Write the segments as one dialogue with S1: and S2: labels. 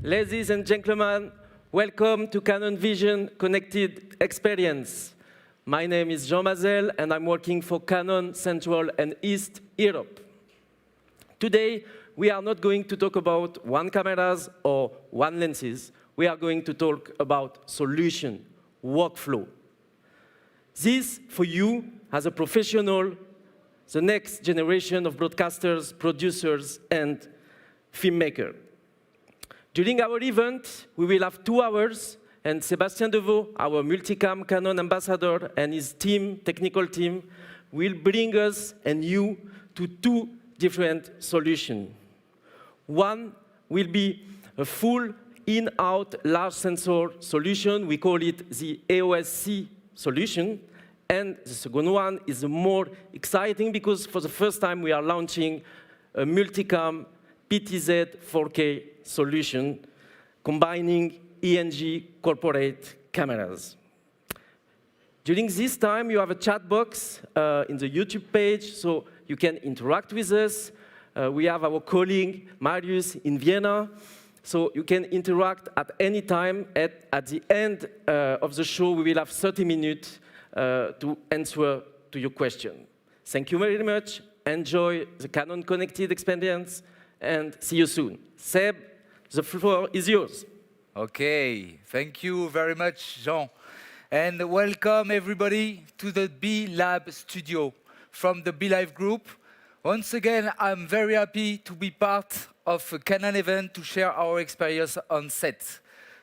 S1: Ladies and gentlemen, welcome to Canon Vision Connected Experience. My name is Jean Mazel, and I'm working for Canon Central and East Europe. Today, we are not going to talk about one cameras or one lenses. We are going to talk about solution, workflow. This, for you, as a professional, the next generation of broadcasters, producers, and filmmakers. During our event, we will have 2 hours, and Sebastien Devaud, our Multicam Canon ambassador, and his team, technical team, will bring us and you to 2 different solutions. One will be a full in-out large sensor solution. We call it the AOS-C solution. And the second one is more exciting because for the first time we are launching a Multicam PTZ 4K solution combining ENG corporate cameras. During this time, you have a chat box in the YouTube page, so you can interact with us. We have our colleague, Marius, in Vienna, so you can interact at any time. At the end of the show, we will have 30 minutes to answer to your question. Thank you very much. Enjoy the Canon Connected Experience, and see you soon. Seb, the floor is yours.
S2: Okay, thank you very much, Jean. And welcome everybody to the B Lab studio from the B Live group. Once again, I'm very happy to be part of a Canon event to share our experience on set.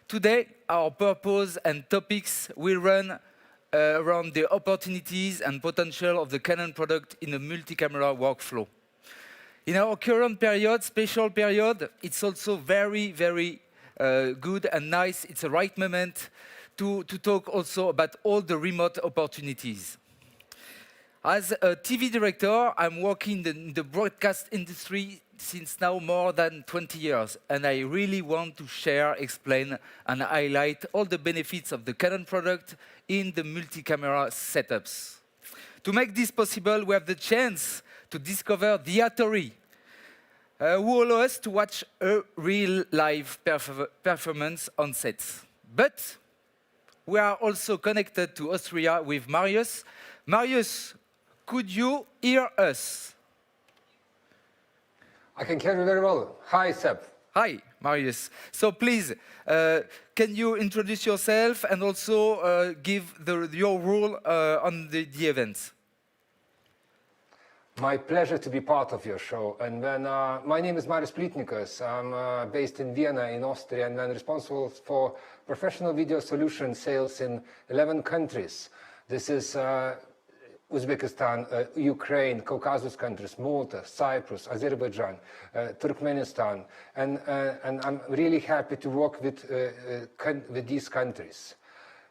S2: Today, our purpose and topics will run around the opportunities and potential of the Canon product in a multi-camera workflow. In our current period, special period, it's also very, very good and nice. It's the right moment to talk also about all the remote opportunities. As a TV director, I'm working in the broadcast industry since now more than 20 years, and I really want to share, explain, and highlight all the benefits of the Canon product in the multi-camera setups. To make this possible, we have the chance to discover the Atori, who allow us to watch a real live performance on sets. But we are also connected to Austria with Marius. Marius, could you hear us?
S3: I can hear you very well. Hi, Seb.
S2: Hi, Marius. So please, can you introduce yourself and also give your role on the event?
S3: My pleasure to be part of your show. And when, my name is Marius Plytnikas. I'm based in Vienna in Austria, and I'm responsible for professional video solution sales in 11 countries. This is Uzbekistan, Ukraine, Caucasus countries, Malta, Cyprus, Azerbaijan, Turkmenistan, and I'm really happy to work with these countries.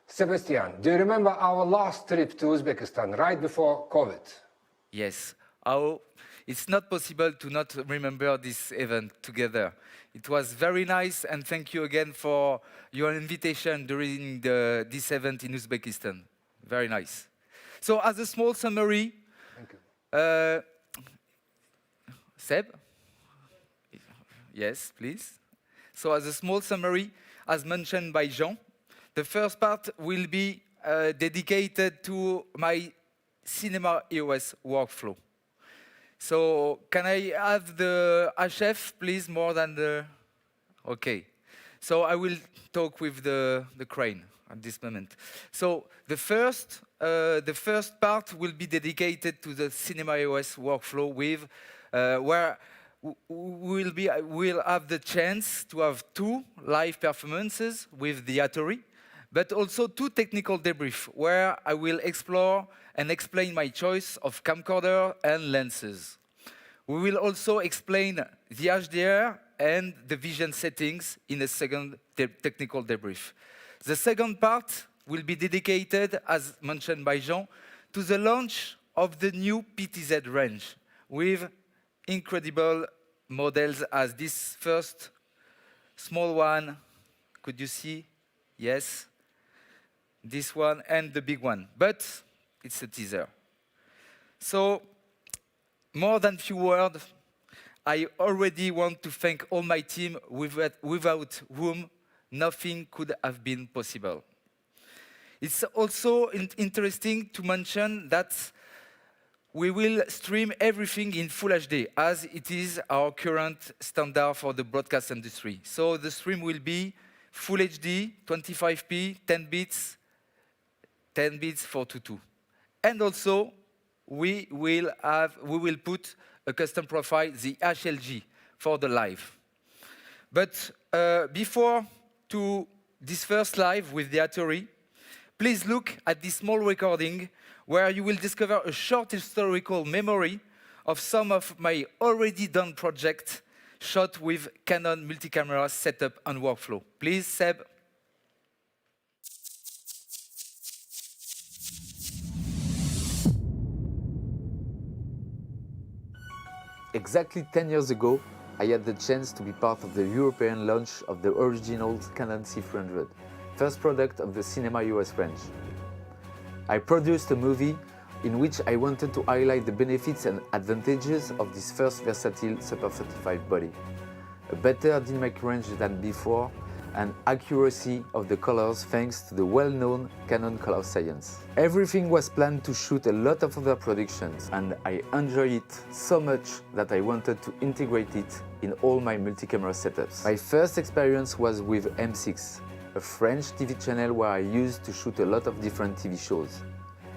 S3: Sebastien, do you remember our last trip to Uzbekistan, right before COVID?
S2: Yes. It's not possible to not remember this event together. It was very nice, and thank you again for your invitation during this event in Uzbekistan. Very nice. So, as a small summary,
S3: Thank you.
S2: Seb? Yes, please. So, as a small summary, as mentioned by Jean, the first part will be dedicated to my Cinema EOS workflow. So, can I have the HF, please, more than the... Okay. So, I will talk with the crane at this moment. So, the first part will be dedicated to the Cinema EOS workflow with, where we'll have the chance to have 2 live performances with the Atari, but also 2 technical debriefs, where I will explore and explain my choice of camcorder and lenses. We will also explain the HDR and the vision settings in a second technical debrief. The second part will be dedicated, as mentioned by Jean, to the launch of the new PTZ range with incredible models as this first small one. Could you see? Yes. This one and the big one. But it's a teaser. So, more than few words, I already want to thank all my team without whom nothing could have been possible. It's also interesting to mention that we will stream everything in Full HD, as it is our current standard for the broadcast industry. So the stream will be Full HD, 25p, 10 bits 4:2. And also, we will put a custom profile, the HLG, for the live. But before to this first live with the Atari, please look at this small recording where you will discover a short historical memory of some of my already done projects shot with Canon multi-camera setup and workflow. Please, Seb.
S4: Exactly 10 years ago, I had the chance to be part of the European launch of the original Canon C300, first product of the Cinema EOS range. I produced a movie in which I wanted to highlight the benefits and advantages of this first versatile Super 35 body. A better dynamic range than before, and accuracy of the colors thanks to the well-known Canon color science. Everything was planned to shoot a lot of other productions, and I enjoyed it so much that I wanted to integrate it in all my multi-camera setups. My first experience was with M6, a French TV channel where I used to shoot a lot of different TV shows.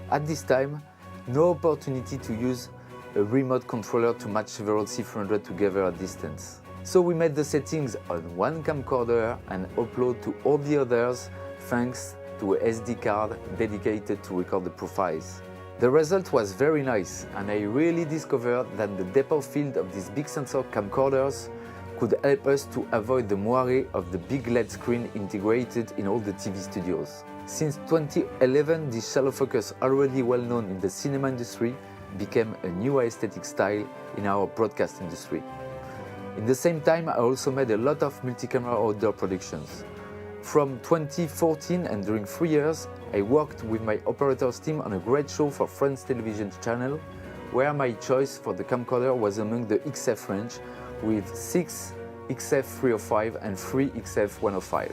S4: At this time, no opportunity to use a remote controller to match several C300 together at distance. So we made the settings on one camcorder and upload to all the others thanks to a SD card dedicated to record the profiles. The result was very nice, and I really discovered that the depth of field of these big sensor camcorders could help us to avoid the moire of the big LED screen integrated in all the TV studios. Since 2011, this shallow focus, already well known in the cinema industry, became a new aesthetic style in our broadcast industry. In the same time, I also made a lot of multi-camera outdoor productions. From 2014 and during 3 years, I worked with my operators team on a great show for France Television channel, where my choice for the camcorder was among the XF range with 6 XF305 and 3 XF105.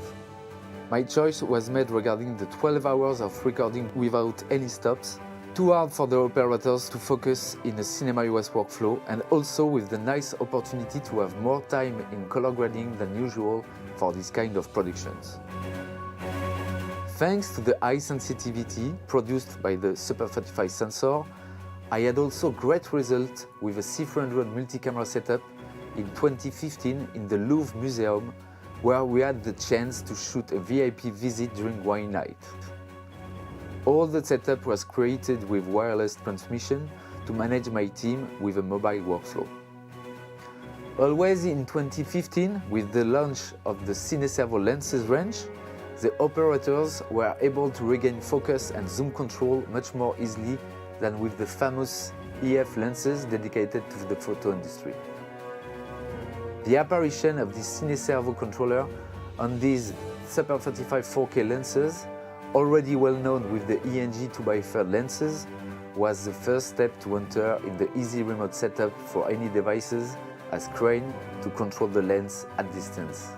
S4: My choice was made regarding the 12 hours of recording without any stops, too hard for the operators to focus in a Cinema EOS workflow, and also with the nice opportunity to have more time in color grading than usual for this kind of productions. Thanks to the high sensitivity produced by the Super 35 sensor, I had also great results with a C300 multi-camera setup in 2015 in the Louvre Museum, where we had the chance to shoot a VIP visit during wine night. All the setup was created with wireless transmission to manage my team with a mobile workflow. Always in 2015, with the launch of the CineServo lenses range, the operators were able to regain focus and zoom control much more easily than with the famous EF lenses dedicated to the photo industry. The apparition of the Cine Servo controller on these Super 35 4K lenses, already well known with the ENG 2x3 lenses, was the first step to enter in the easy remote setup for any devices as crane to control the lens at distance.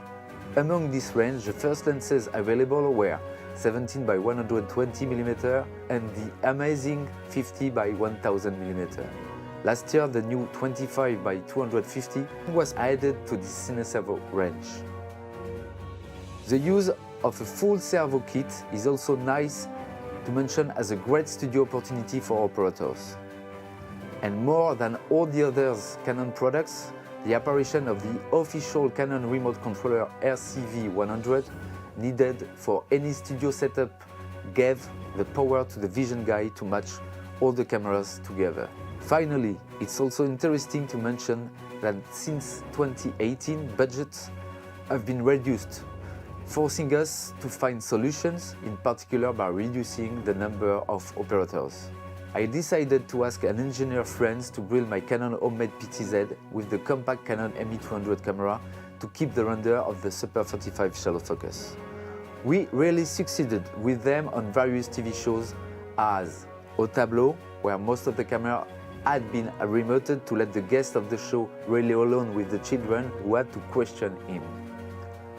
S4: Among this range, the first lenses available were 17 by 120 mm and the amazing 50 by 1000 mm. Last year, the new 25 by 250 was added to the Cine Servo range. The use of a full servo kit is also nice to mention as a great studio opportunity for operators. And more than all the other Canon products, the apparition of the official Canon remote controller RCV100 needed for any studio setup gave the power to the vision guy to match all the cameras together. Finally, it's also interesting to mention that since 2018, budgets have been reduced, forcing us to find solutions, in particular by reducing the number of operators. I decided to ask an engineer friend to build my Canon homemade PTZ with the compact Canon ME200 camera to keep the render of the Super 35 shallow focus. We really succeeded with them on various TV shows as Au Tableau, where most of the camera had been remoted to let the guest of the show really alone with the children who had to question him.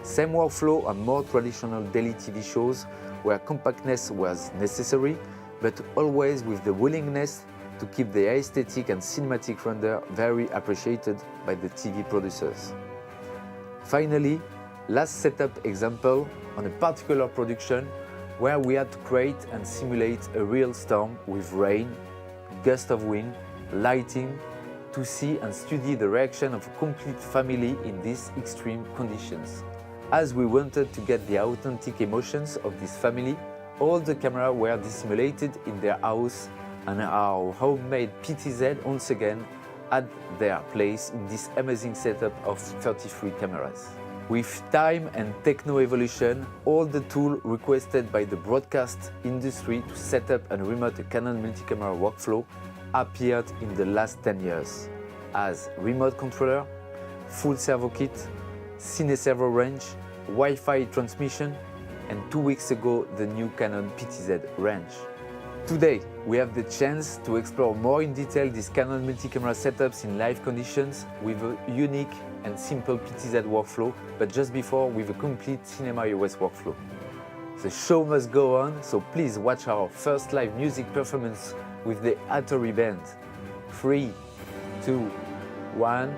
S4: Same workflow on more traditional daily TV shows where compactness was necessary, but always with the willingness to keep the aesthetic and cinematic render very appreciated by the TV producers. Finally, last setup example on a particular production where we had to create and simulate a real storm with rain, gust of wind, lighting, to see and study the reaction of a complete family in these extreme conditions. As we wanted to get the authentic emotions of this family, all the cameras were dissimulated in their house and our homemade PTZ once again had their place in this amazing setup of 33 cameras. With time and techno evolution, all the tools requested by the broadcast industry to set up and remote a Canon multi-camera workflow appeared in the last 10 years as remote controller, full servo kit, Cine Servo range, Wi-Fi transmission, and 2 weeks ago the new Canon PTZ range. Today we have the chance to explore more in detail these Canon multi-camera setups in live conditions with a unique and simple PTZ workflow, but just before with a complete Cinema OS workflow. The show must go on, so please watch our first live music performance with the Hattori Band. 3, 2, 1.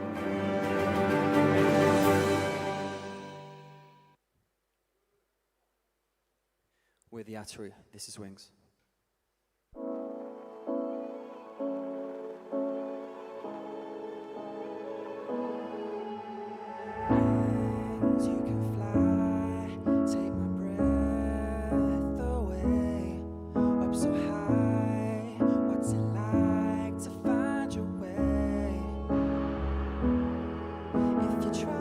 S5: We're the Hattori. This is Wings. Wings, you can fly, take my breath away, up so high. What's it like to find your way? If you try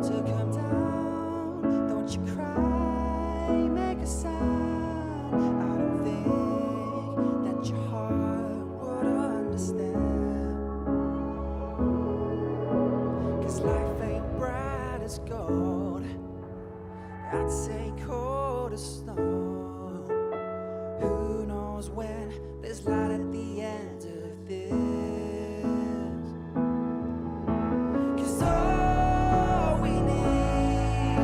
S5: to come down, don't you cry, make a sound. I don't think that your heart would understand, 'cause life ain't bright as gold, I'd say cold as snow. Who knows when there's light at the end of this? 'Cause all we need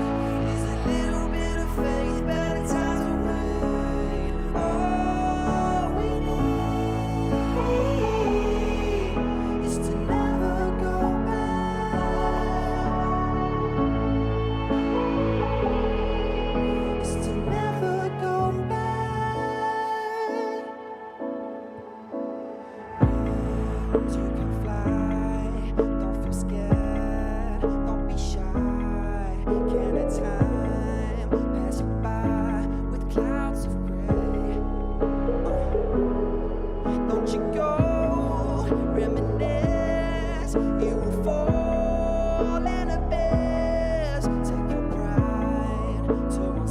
S5: is a little bit of faith, better times away. All we need is to never go back, is to never go back. Wings, you can fly, don't feel scared, don't be shy. Can at time pass you by with clouds of gray? Don't you go reminisce, you will fall in abyss. Take your pride to one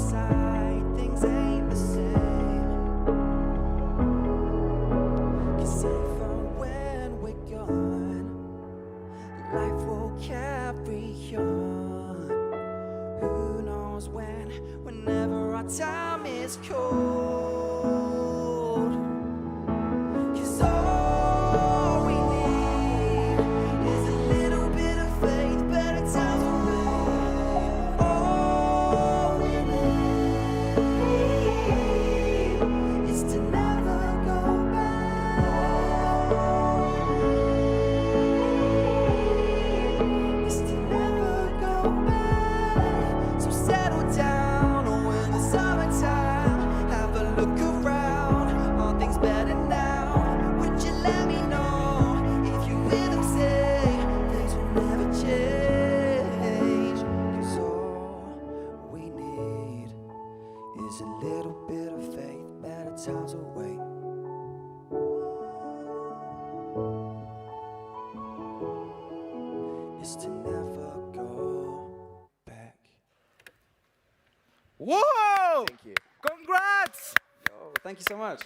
S6: Thank you so much.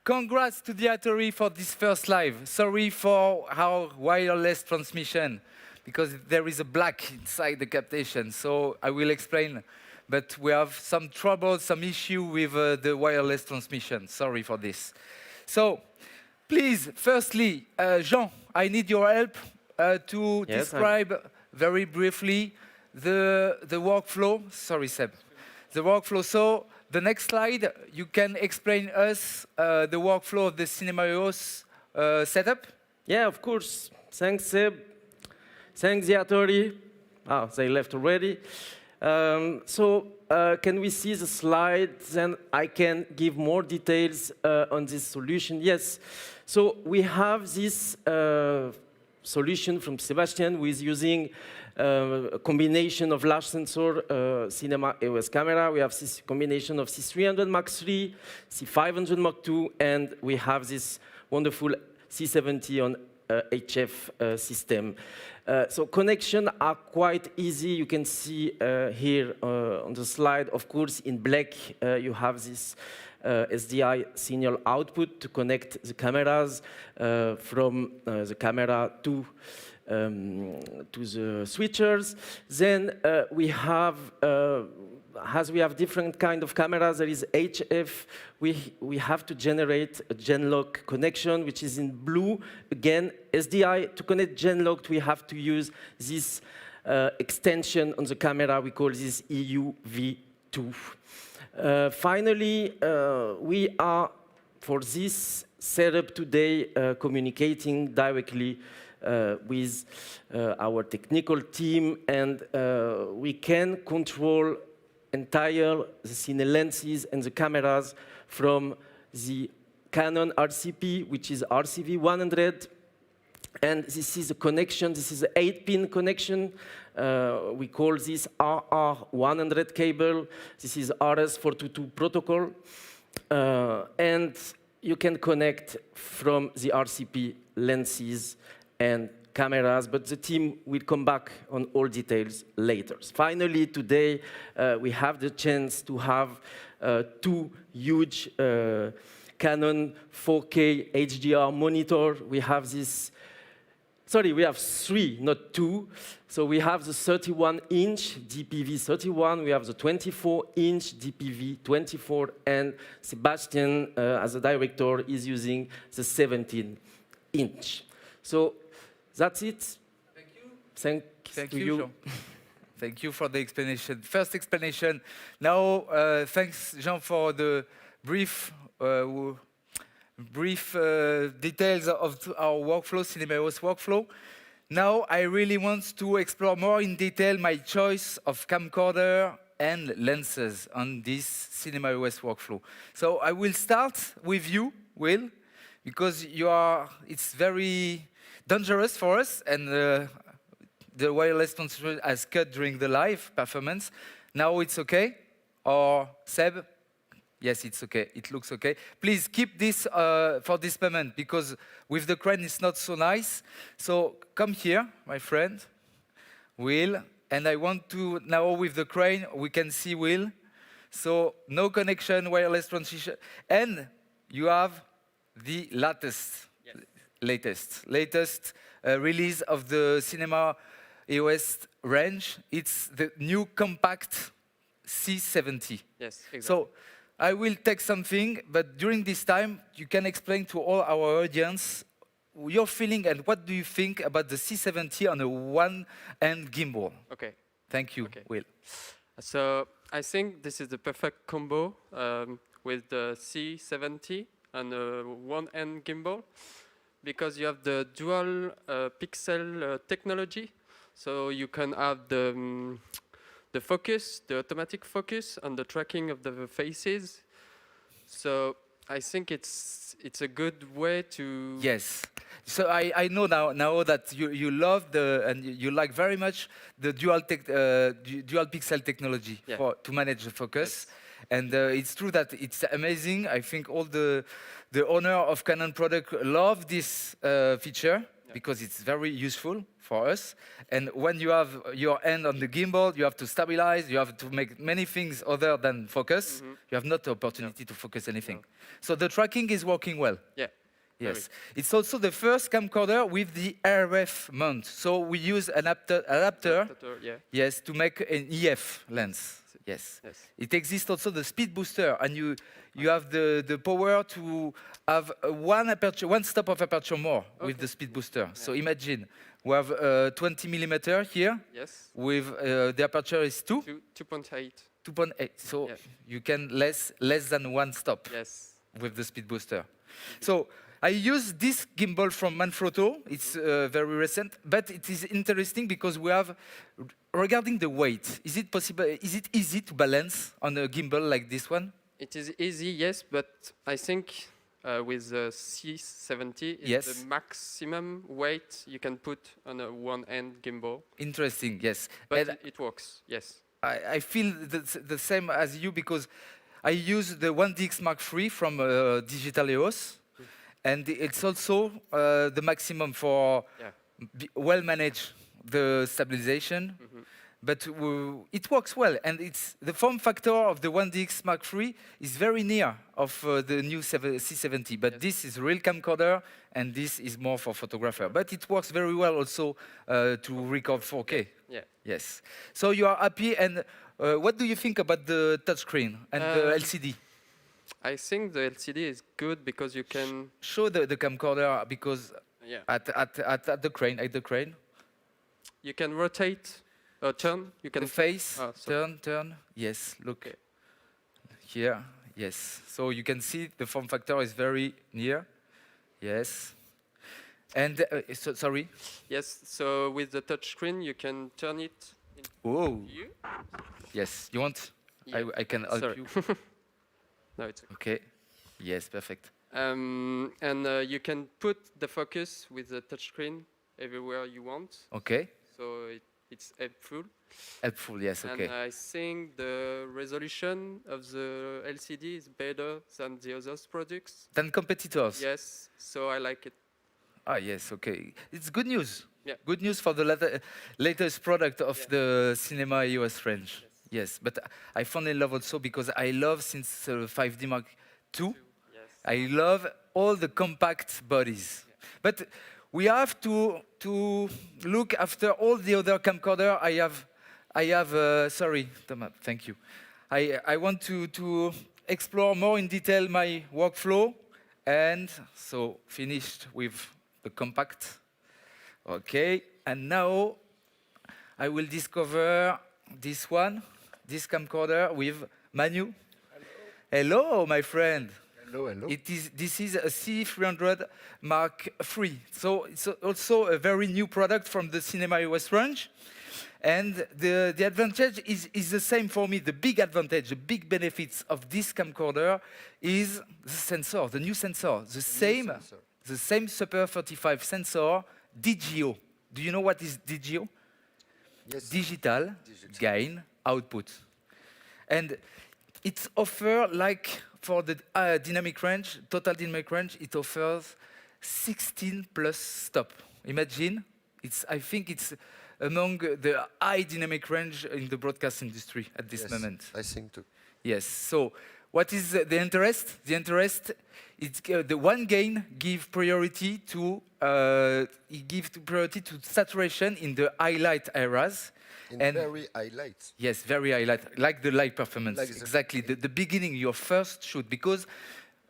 S2: Congrats to the Atari for this first live. Sorry for our wireless transmission, because there is a black inside the captation, so I will explain. But we have some trouble, some issue with the wireless transmission. Sorry for this. So, please, firstly, Jean, I need your help to describe very briefly the workflow. Sorry, Seb. The workflow. So, the next slide, you can explain us the workflow of the Cinema EOS setup?
S1: Yeah, of course. Thanks, Seb. Thanks, the Atari. Ah, they left already. Can we see the slides, and I can give more details on this solution? Yes. So we have this solution from Sebastien, who is using a combination of large sensor Cinema EOS camera. We have this combination of C300 Mark III, C500 Mark II, and we have this wonderful C70 on HF system. So connections are quite easy. You can see here on the slide, of course, in black, you have this SDI signal output to connect the cameras from the camera to the switchers. Then we have, as we have different kind of cameras, there is HF. We have to generate a Genlock connection, which is in blue. Again, SDI. To connect Genlock, we have to use this extension on the camera. We call this EUV2. Finally, we are, for this setup today, communicating directly with our technical team, and we can control entire the cine lenses and the cameras from the Canon RCP, which is RCV 100. And this is a connection, this is an 8-pin connection. We call this RR100 cable. This is RS422 protocol. And you can connect from the RCP lenses and cameras, but the team will come back on all details later. Finally, today, we have the chance to have two huge Canon 4K HDR monitor. We have this, sorry, we have three, not two. So we have the 31-inch DPV 31, we have the 24-inch DPV 24, and Sebastien, as a director, is using the 17-inch. So that's it.
S2: Thank you.
S1: Thank you.
S2: Jean. Thank you for the explanation. First explanation. Now, thanks, Jean, for the brief details of our workflow, Cinema EOS workflow. Now, I really want to explore more in detail my choice of camcorder and lenses on this Cinema EOS workflow. So I will start with you, Will, because it's very dangerous for us, and the wireless transmission has cut during the live performance. Now it's okay? Or Seb? Yes, it's okay. It looks okay. Please keep this for this moment, because with the crane it's not so nice. So come here, my friend, Will. And I want to, now with the crane, we can see Will. So no connection, wireless transmission. And you have the latest release of the Cinema EOS range. It's the new compact C70.
S7: Yes, exactly.
S2: So I will take something, but during this time, you can explain to all our audience your feeling and what do you think about the C70 on a one-hand gimbal.
S7: Okay.
S2: Thank you,
S7: Okay.
S2: Will.
S7: So I think this is the perfect combo with the C70 and a one-hand gimbal, because you have the dual pixel technology. So you can have the focus, the automatic focus, and the tracking of the faces. So I think it's a good way to...
S2: Yes. So I know now that you love and you like very much the dual pixel technology to manage the focus. Yes. And it's true that it's amazing. I think all the owner of Canon product love this feature, because it's very useful for us. And when you have your hand on the gimbal, you have to stabilize, you have to make many things other than focus. You have not the opportunity to focus anything. So the tracking is working well.
S7: Yeah.
S2: Yes. It's also the first camcorder with the RF mount. So we use an adapter,
S7: Yeah.
S2: yes, to make an EF lens. Yes.
S7: Yes.
S2: It exists also the speed booster, and you have the power to have one stop of aperture more with the speed booster. So imagine we have 20 millimeter here.
S7: Yes.
S2: With the aperture is
S7: 2.8.
S2: 2.8. So
S7: Yeah.
S2: you can less than one stop
S7: Yes.
S2: with the speed booster. So I use this gimbal from Manfrotto. It's very recent, but it is interesting because we have, regarding the weight, is it possible? Is it easy to balance on a gimbal like this one?
S7: It is easy, yes, but I think with the C70, it's
S2: Yes.
S7: the maximum weight you can put on a one-hand gimbal.
S2: Interesting, yes.
S7: But
S2: And
S7: it works, yes.
S2: I feel the same as you because I use the 1DX Mark III from Digital EOS, and it's also the maximum for
S7: Yeah.
S2: well manage the stabilization. But it works well, and it's the form factor of the 1DX Mark III is very near of the new C70. But this is real camcorder, and this is more for photographer. But it works very well also to record 4K.
S7: Yeah.
S2: Yes. So you are happy, and what do you think about the touchscreen and the LCD?
S7: I think the LCD is good because you can...
S2: Show the camcorder because
S7: Yeah.
S2: at the crane,
S7: You can rotate, turn. You can
S2: the face,
S7: Ah, sorry.
S2: turn. Yes, look
S7: Okay.
S2: here. Yes. So you can see the form factor is very near. Yes. And sorry.
S7: Yes. So with the touch screen, you can turn it.
S2: Oh.
S7: You?
S2: Yes. You want?
S7: Yeah.
S2: I can help
S7: Sorry.
S2: you.
S7: No, it's okay.
S2: Okay. Yes. Perfect.
S7: And you can put the focus with the touch screen everywhere you want.
S2: Okay.
S7: So it's helpful.
S2: Helpful. Yes. Okay.
S7: And I think the resolution of the LCD is better than the other products.
S2: Than competitors.
S7: Yes, so I like it.
S2: Ah, yes, okay. It's good news.
S7: Yeah.
S2: Good news for the latest product of the Cinema EOS range. Yes, but I found in love also because I love since 5D Mark II.
S7: Yes.
S2: I love all the compact bodies. But we have to look after all the other camcorder. I have. Sorry, Thomas. Thank you. I want to explore more in detail my workflow, and so finished with the compact. Okay, and now I will discover this one, this camcorder with Manu. Hello, my friend.
S6: Hello, hello.
S2: This is a C300 Mark III. So it's also a very new product from the Cinema EOS range. And the advantage is the same for me. The big advantage, the big benefits of this camcorder is the sensor, the new sensor. The same Super 35 sensor, DGO. Do you know what is DGO?
S6: Yes.
S2: Digital gain output. And it's offer like for the dynamic range, total dynamic range, it offers 16 plus stop. Imagine, I think it's among the high dynamic range in the broadcast industry at this moment.
S6: I think too.
S2: Yes. So, what is the interest? The interest is the one gain give priority to saturation in the highlight areas.
S6: In very highlights.
S2: Yes, very highlight, like the light performance.
S6: Like the-
S2: exactly, the beginning, your first shoot, because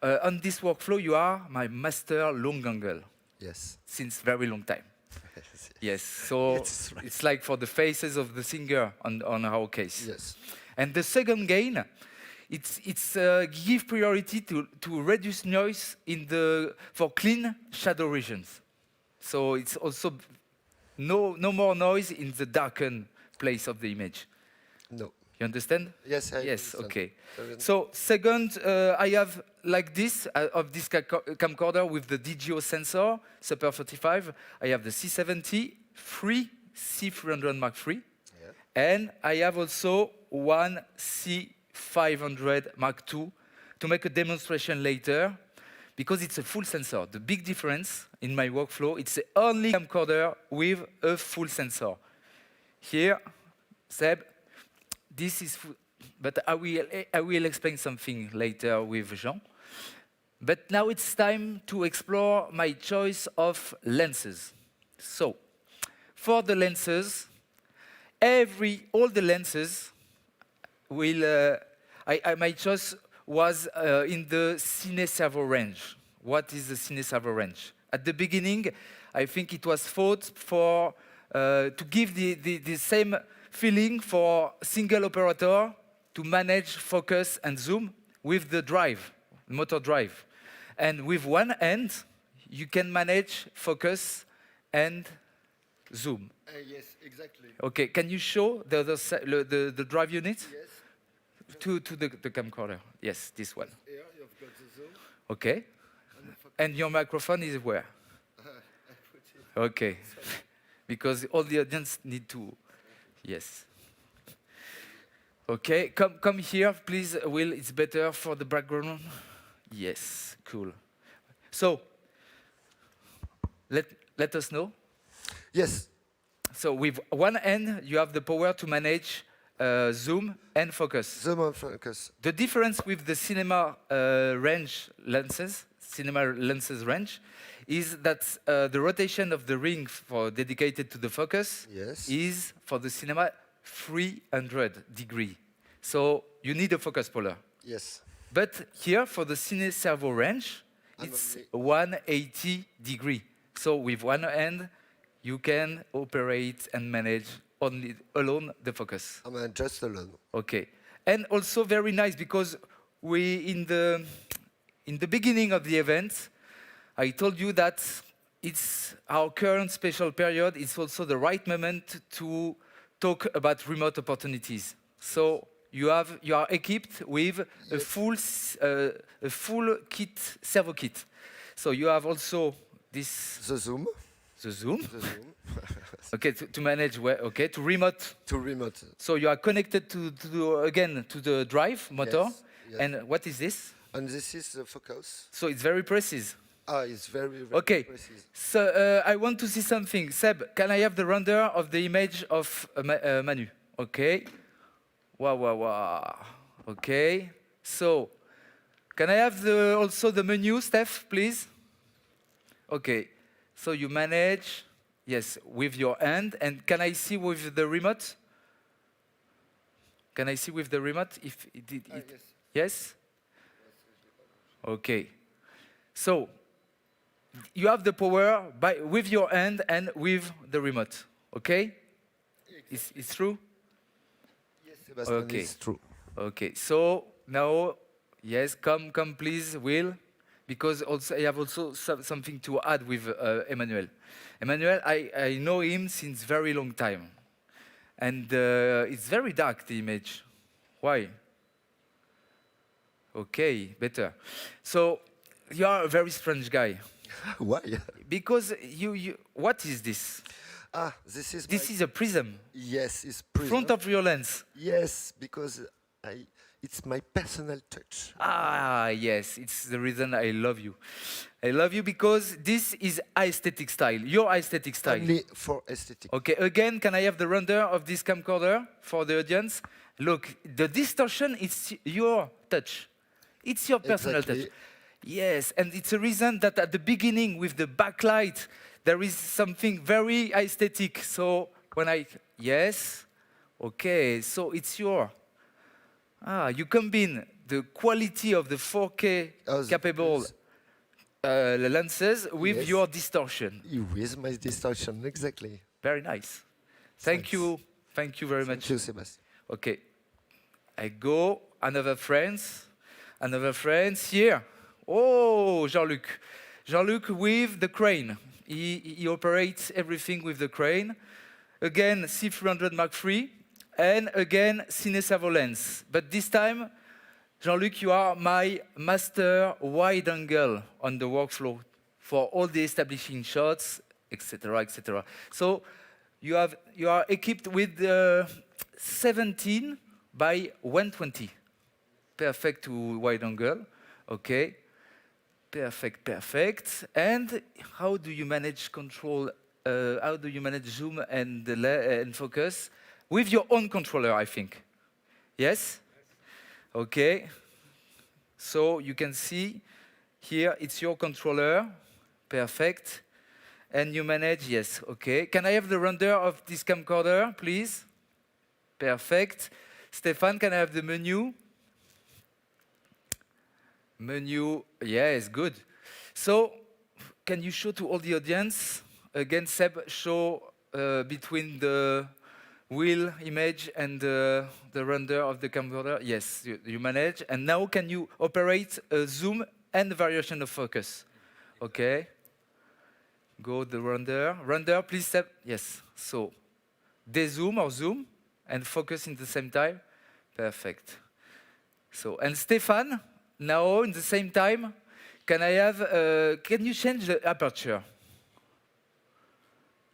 S2: on this workflow you are my master long angle
S6: Yes.
S2: since very long time. Yes, so
S6: It's right.
S2: it's like for the faces of the singer on our case.
S6: Yes.
S2: And the second gain, it's give priority to reduce noise for clean shadow regions. So it's also no more noise in the darkened place of the image.
S6: No.
S2: You understand?
S6: Yes, I
S2: Yes,
S6: understand.
S2: okay.
S6: Very-
S2: So second, I have like this, of this camcorder with the DGO sensor, Super 35. I have the C70, 3 C300 Mark III,
S6: Yeah.
S2: and I have also one C500 Mark II to make a demonstration later. because it's a full sensor. The big difference in my workflow, it's the only camcorder with a full sensor. Here, Seb, this is full, but I will explain something later with Jean. But now it's time to explore my choice of lenses. So, for the lenses, all the lenses will, my choice was in the Cine Servo range. What is the Cine Servo range? At the beginning, I think it was thought for, to give the same feeling for single operator to manage focus and zoom with the drive, motor drive. And with one hand, you can manage focus and zoom.
S6: Yes, exactly.
S2: Okay, can you show the drive unit?
S6: Yes.
S2: To the camcorder. Yes, this one.
S6: Here you've got the zoom.
S2: Okay.
S6: And the focus.
S2: And your microphone is where?
S6: I put it.
S2: Okay. Because all the audience need to. Yes. Okay, come here, please, Will. It's better for the background. Yes, cool. So, let us know.
S6: Yes.
S2: So with one hand, you have the power to manage zoom and focus.
S6: Zoom and focus.
S2: The difference with the cinema lenses range, is that the rotation of the ring dedicated to the focus
S6: Yes.
S2: is for the cinema 300 degree. So you need a focus puller.
S6: Yes.
S2: But here for the Cine Servo range, it's 180 degree. So with one hand, you can operate and manage alone the focus.
S6: I'm just alone.
S2: Okay, and also very nice because in the beginning of the event, I told you that it's our current special period. It's also the right moment to talk about remote opportunities. So you are equipped with a full kit, servo kit. So you have also this
S6: The zoom.
S2: the zoom.
S6: The zoom.
S2: Okay, to manage okay, to remote.
S6: To remote.
S2: So you are connected to the drive motor.
S6: Yes, yes.
S2: And what is this?
S6: And this is the focus.
S2: So it's very precise.
S6: Ah, it's very, very
S2: Okay.
S6: precise.
S2: So I want to see something. Seb, can I have the render of the image of Manu? Okay. Wow. Okay. So, can I have also the menu, Steph, please? Okay. So you manage, yes, with your hand. And can I see with the remote? Can I see with the remote if it did it?
S6: Yes.
S2: Yes? Okay. So, you have the power with your hand and with the remote. Okay? It's true?
S6: Yes, Sebastien,
S2: Okay.
S6: it's true.
S2: Okay. So, now, yes, come please, Will. Because also I have also something to add with Emmanuel. Emmanuel, I know him since very long time. And it's very dark, the image. Why? Okay, better. So, you are a very strange guy.
S6: Why?
S2: Because what is this?
S6: Ah, this is
S2: This is a prism.
S6: Yes, it's prism.
S2: Front of your lens.
S6: Yes, because it's my personal touch.
S2: Ah, yes, it's the reason I love you. I love you because this is aesthetic style, your aesthetic style.
S6: Only for aesthetic.
S2: Okay, again, can I have the render of this camcorder for the audience? Look, the distortion is your touch. It's your personal
S6: Exactly.
S2: touch. Yes, and it's a reason that at the beginning with the backlight, there is something very aesthetic. So when yes, okay, so it's your, you combine the quality of the 4K capable lenses with
S6: Yes.
S2: your distortion.
S6: With my distortion, exactly.
S2: Very nice. Thank you very much.
S6: Thank you, Sebastien.
S2: Okay, I go, another friends here. Oh, Jean-Luc. Jean-Luc with the crane. He operates everything with the crane. Again, C300 Mark III, and again, Cine Servo lens. But this time, Jean-Luc, you are my master wide angle on the workflow for all the establishing shots, etc., etc. So you are equipped with 17 by 120. Perfect to wide angle. Okay. Perfect, perfect. And how do you manage control? How do you manage zoom and focus? With your own controller, I think. Yes? Okay. So you can see here it's your controller. Perfect. And you manage, yes, okay. Can I have the render of this camcorder, please? Perfect. Stéphane, can I have the menu? Menu, yes, good. So, can you show to all the audience? Again, Seb, show between the wheel image and the render of the camcorder. Yes, you manage. And now can you operate a zoom and variation of focus? Okay. Go the render. Render, please, Seb. Yes. So, dezoom or zoom and focus in the same time. Perfect. So, and Stéphane, now in the same time, can I have, can you change the aperture?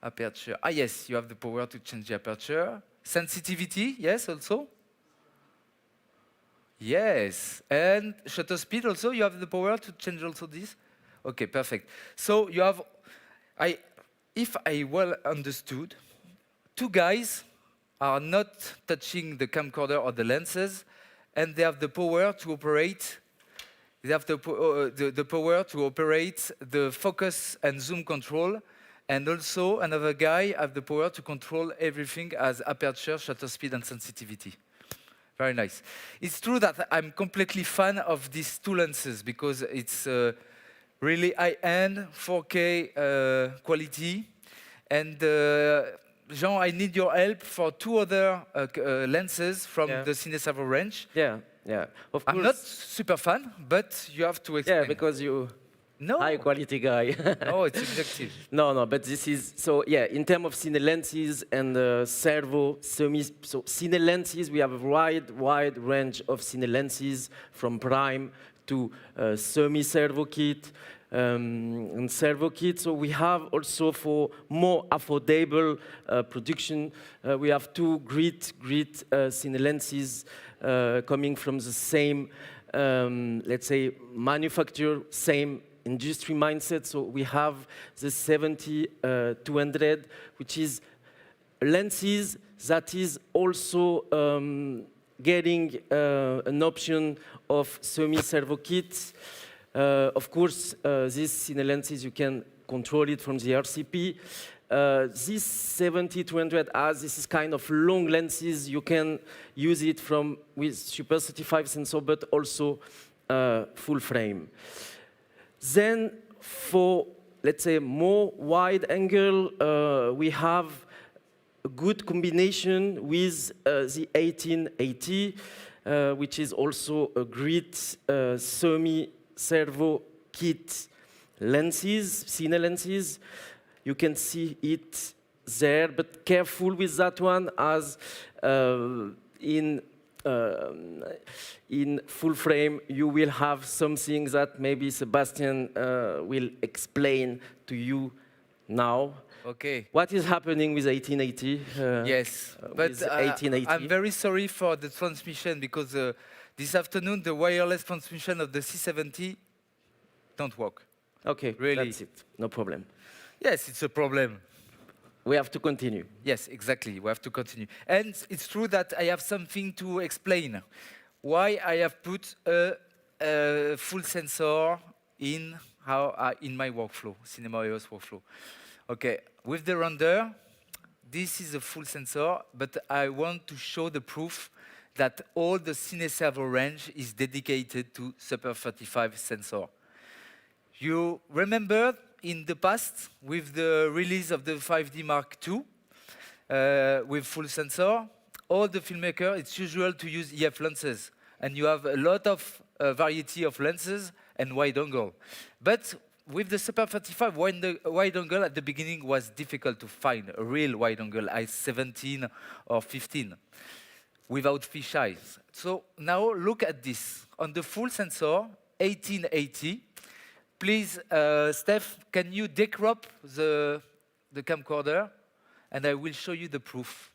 S2: Aperture. Ah, yes, you have the power to change the aperture. Sensitivity, yes, also? Yes. And shutter speed also, you have the power to change also this? Okay, perfect. So you have, if I well understood, two guys are not touching the camcorder or the lenses, and they have the power to operate. They have the power to operate the focus and zoom control, and also another guy has the power to control everything as aperture, shutter speed, and sensitivity. Very nice. It's true that I'm completely fan of these two lenses because it's really high-end, 4K quality, and Jean, I need your help for two other lenses from the Cineservo range.
S1: Yeah, yeah. Of course.
S2: I'm not super fan, but you have to explain.
S1: Yeah, because you
S2: no
S1: high quality guy.
S2: No, it's objective.
S1: No, but this is so. Yeah, in terms of cine lenses and servo semi. So cine lenses, we have a wide range of cine lenses from prime to semi servo kit. And servo kit. So we have also for more affordable production, we have two great cine lenses coming from the same, let's say, manufacturer, same industry mindset. So we have the 70-200, which is lenses that is also getting an option of semi-servo kits. Of course, these cine lenses, you can control it from the RCP. This 70-200 as this is kind of long lenses, you can use it from with Super 35 sensor, but also full frame. Then for, let's say, more wide angle, we have a good combination with the 1880, which is also a great semi-servo kit lenses, cine lenses. You can see it there, but careful with that one, as in full frame, you will have something that maybe Sebastien will explain to you now.
S2: Okay.
S1: What is happening with 1880?
S2: Yes, but
S1: 1880?
S2: I'm very sorry for the transmission because this afternoon the wireless transmission of the C70 don't work.
S1: Okay,
S2: Really?
S1: that's it. No problem.
S2: Yes, it's a problem.
S1: We have to continue.
S2: Yes, exactly. We have to continue. And it's true that I have something to explain. Why I have put a full sensor in my workflow, Cinema EOS workflow. Okay, with the render, this is a full sensor, but I want to show the proof that all the Cineservo range is dedicated to Super 35 sensor. You remember in the past, with the release of the 5D Mark II, with full sensor, all the filmmakers, it's usual to use EF lenses. And you have a lot of variety of lenses and wide angle. But with the Super 35, wide angle at the beginning was difficult to find, a real wide angle, at 17 or 15, without fisheyes. So now look at this. On the full sensor, 1880, please, Steph, can you decrop the camcorder? And I will show you the proof.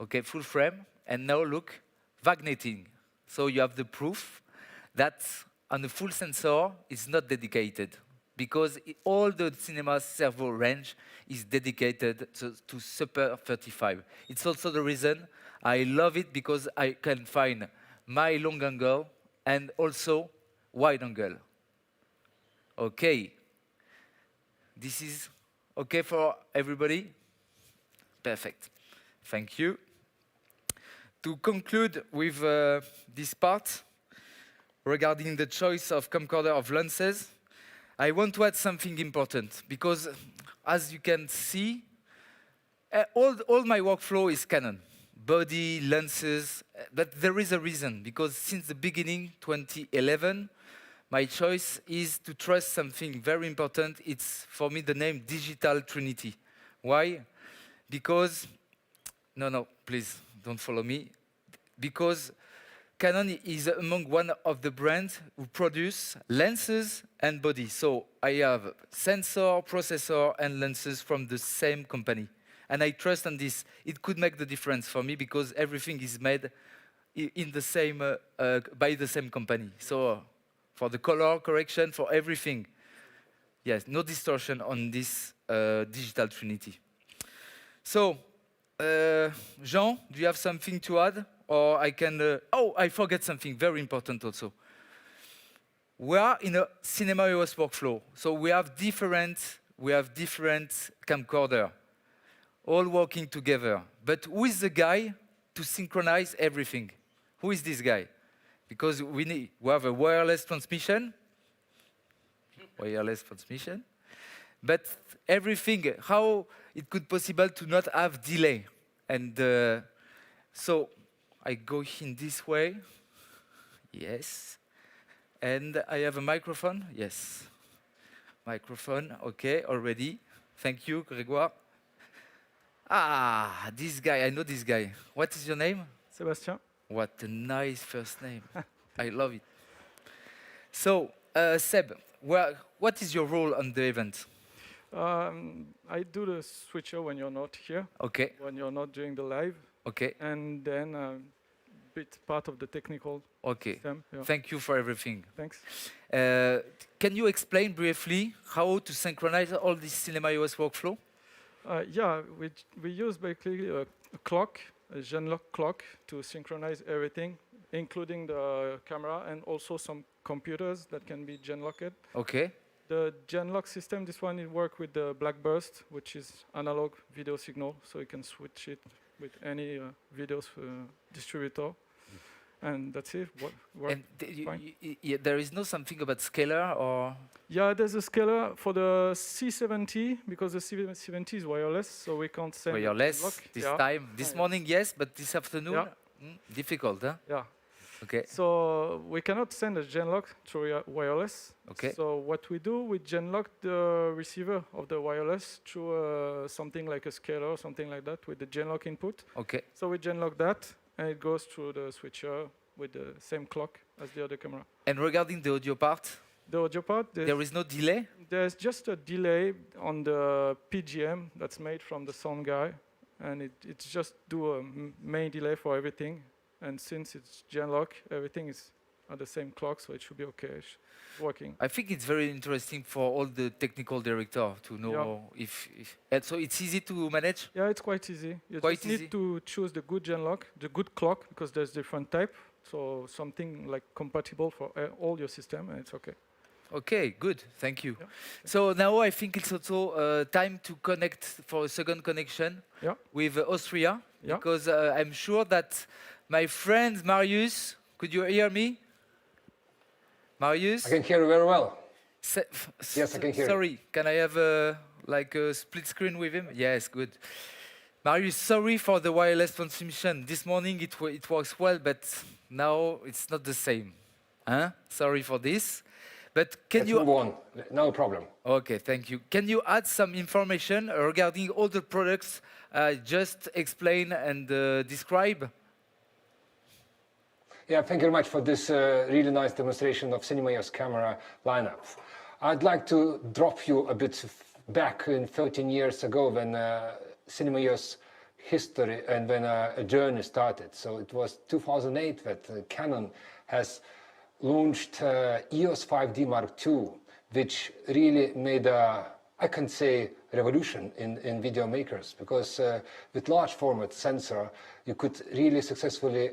S2: Okay, full frame. And now look, vignetting. So you have the proof that on a full sensor is not dedicated because all the cinema servo range is dedicated to Super 35. It's also the reason I love it because I can find my long angle and also wide angle. Okay. This is okay for everybody? Perfect. Thank you. To conclude with this part regarding the choice of camcorder of lenses, I want to add something important because, as you can see, all my workflow is Canon. Body, lenses, but there is a reason because since the beginning, 2011, my choice is to trust something very important. It's, for me, the name Digital Trinity. Why? Because, no, please, don't follow me. Because Canon is among one of the brands who produce lenses and body. So I have sensor, processor, and lenses from the same company. And I trust on this. It could make the difference for me because everything is made in the same, by the same company. So for the color correction, for everything. Yes, no distortion on this Digital Trinity. So, Jean, do you have something to add? Or I can, oh, I forget something very important also. We are in a cinema OS workflow. So we have different camcorder, all working together. But who is the guy to synchronize everything? Who is this guy? Because we have a wireless transmission, but everything, how it could possible to not have delay. And so I go in this way, yes. And I have a microphone, yes. Microphone, okay, already. Thank you, Grégoire. Ah, this guy, I know this guy. What is your name?
S8: Sebastien.
S2: What a nice first name. I love it. So, Seb, what is your role on the event?
S8: I do the switcher when you're not here.
S2: Okay.
S8: When you're not doing the live.
S2: Okay.
S8: And then a bit part of the technical system. Yeah.
S2: Thank you for everything.
S8: Thanks.
S2: Can you explain briefly how to synchronize all this Cinema OS workflow?
S8: Yeah, we use basically a clock, a Genlock clock, to synchronize everything, including the camera and also some computers that can be Genlocked.
S2: Okay.
S8: The Genlock system, this one, it works with the black burst, which is analog video signal, so you can switch it with any video distributor. And that's it.
S2: And there is no something about scalar or?
S8: Yeah, there's a scalar for the C70 because the C70 is wireless, so we can't send
S2: wireless this time. This morning, yes, but this afternoon, difficult, huh?
S8: Yeah.
S2: Okay.
S8: So we cannot send a Genlock through wireless.
S2: Okay.
S8: So what we do, we Genlock the receiver of the wireless through something like a scalar, something like that, with the Genlock input.
S2: Okay.
S8: So we Genlock that, and it goes through the switcher with the same clock as the other camera.
S2: And regarding the audio part?
S8: The audio part,
S2: there is no delay?
S8: There's just a delay on the PGM that's made from the sound guy, and it's just do a main delay for everything. And since it's Genlock, everything is at the same clock, so it should be okay. It's working.
S2: I think it's very interesting for all the technical director to know if and so it's easy to manage?
S8: Yeah, it's quite easy. You
S2: quite
S8: just
S2: easy.
S8: need to choose the good Genlock, the good clock, because there's different type. So something like compatible for all your system, and it's okay.
S2: Okay, good. Thank you.
S8: Yeah.
S2: So now I think it's also time to connect for a second connection with Austria, because I'm sure that my friend Marius, could you hear me? Marius?
S3: I can hear you very well. Yes, I can hear you.
S2: Sorry, can I have a split screen with him? Yes, good. Marius, sorry for the wireless transmission. This morning it works well, but now it's not the same. Huh? Sorry for this. But can
S3: Let's move on. No problem.
S2: Okay, thank you. Can you add some information regarding all the products just explain and describe?
S3: Yeah, thank you very much for this really nice demonstration of Cinema OS camera lineup. I'd like to drop you a bit back in 13 years ago when Cinema OS history and when a journey started. So it was 2008 that Canon has launched EOS 5D Mark II, which really made a, I can say, revolution in video makers, because with large format sensor, you could really successfully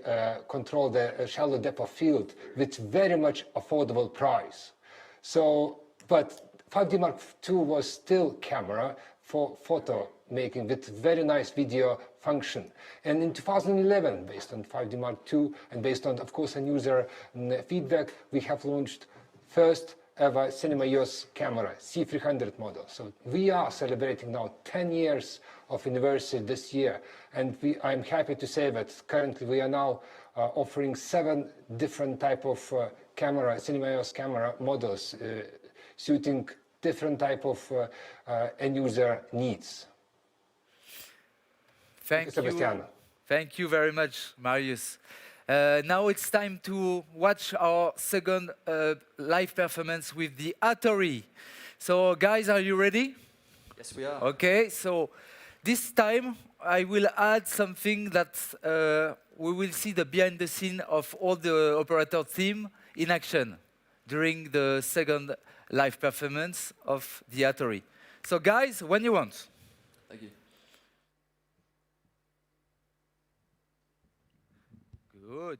S3: control the shallow depth of field with very much affordable price. So, but 5D Mark II was still camera for photo making with very nice video function. And in 2011, based on 5D Mark II and based on, of course, end user feedback, we have launched first ever Cinema EOS camera, C300 model. So we are celebrating now 10 years of anniversary this year. And I'm happy to say that currently we are now offering 7 different type of camera, Cinema EOS camera models, suiting different type of end user needs.
S2: Thank you.
S3: Sebastien.
S2: Thank you very much, Marius. Now it's time to watch our second live performance with the Atari. So guys, are you ready?
S9: Yes, we are.
S2: Okay, so this time I will add something that we will see the behind the scene of all the operator team in action during the second live performance of the Atari. So guys, when you want.
S9: Thank you.
S2: Good.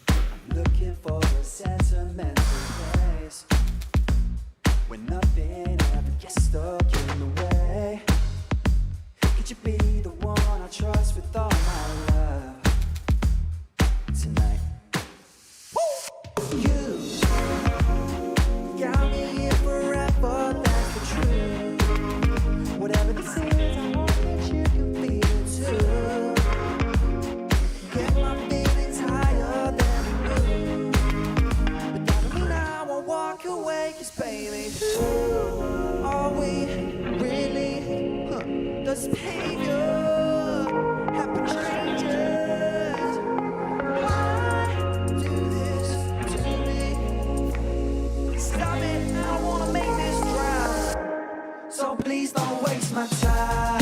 S5: I'm looking for a sentimental place where nothing ever gets stuck in the way. Could you be the one I trust with all my love tonight? You got me here forever, that's the truth. Whatever this is, I hope that you can feel it too. Get my feelings higher than the moon. But that don't mean I won't walk away, 'cause baby, who are we really? Does behavior happen strangers? Why do this to me? Stop it, I don't wanna make this drown. So please don't waste my time.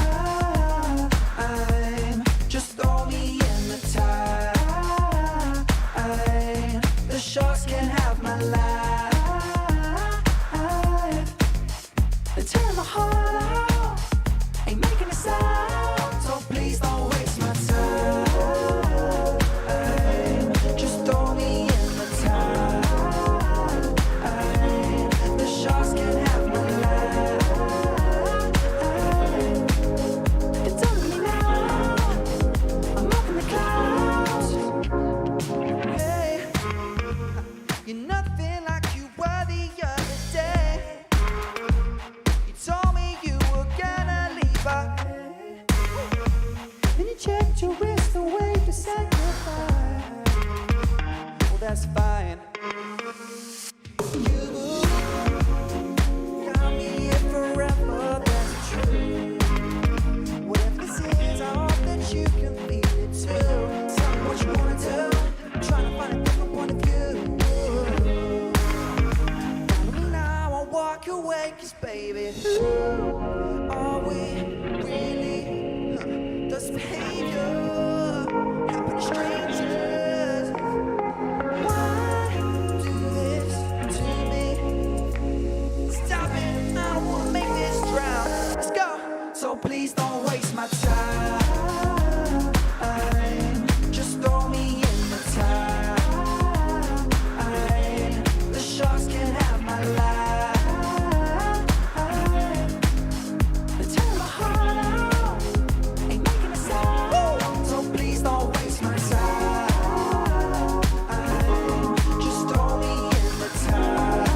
S5: Just throw me in the tide. The sharks can have my life. They're tearing my heart out, ain't making a sound. So please don't waste my time. Just throw me in the tide. The sharks can have my life. They're telling me now, I'm up in the clouds. Hey, you're nothing like you were the other day. You told me you were gonna leave, then you checked your wrist away to sacrifice. Well, that's fine. You got me here forever, that's true. Whatever this is, I hope that you can feel it too. Tell me what you wanna do, I'm trying to find a different point of view. Now I won't walk away, 'cause baby, who are we really? Does behavior happen to strangers? Why do this to me? Stop it, I don't wanna make this drown. Let's go. So please don't waste my time. Just throw me in the tide. The sharks can have my life. They're tearing my heart out, ain't making a sound. So please don't waste my time. Just throw me in the tide.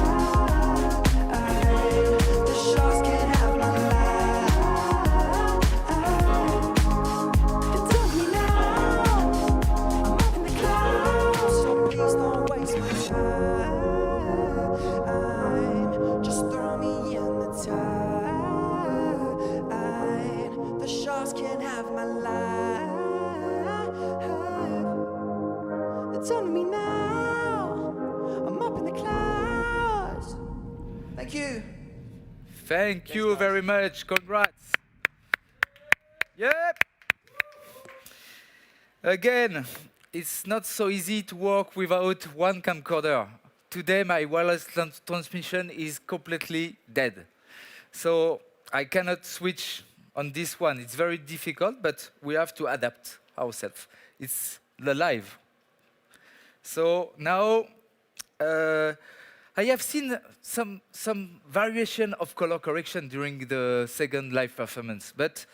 S5: The sharks can have my life. They're telling me now, I'm up in the clouds. So please don't waste my time. Just throw me in the tide. The sharks can have my life. They're telling me now, I'm up in the clouds. Thank you.
S2: Thank you very much. Congrats. Yep. Again, it's not so easy to work without one camcorder. Today, my wireless transmission is completely dead. So I cannot switch on this one. It's very difficult, but we have to adapt ourselves. It's the live. So now, I have seen some variation of color correction during the second live performance, but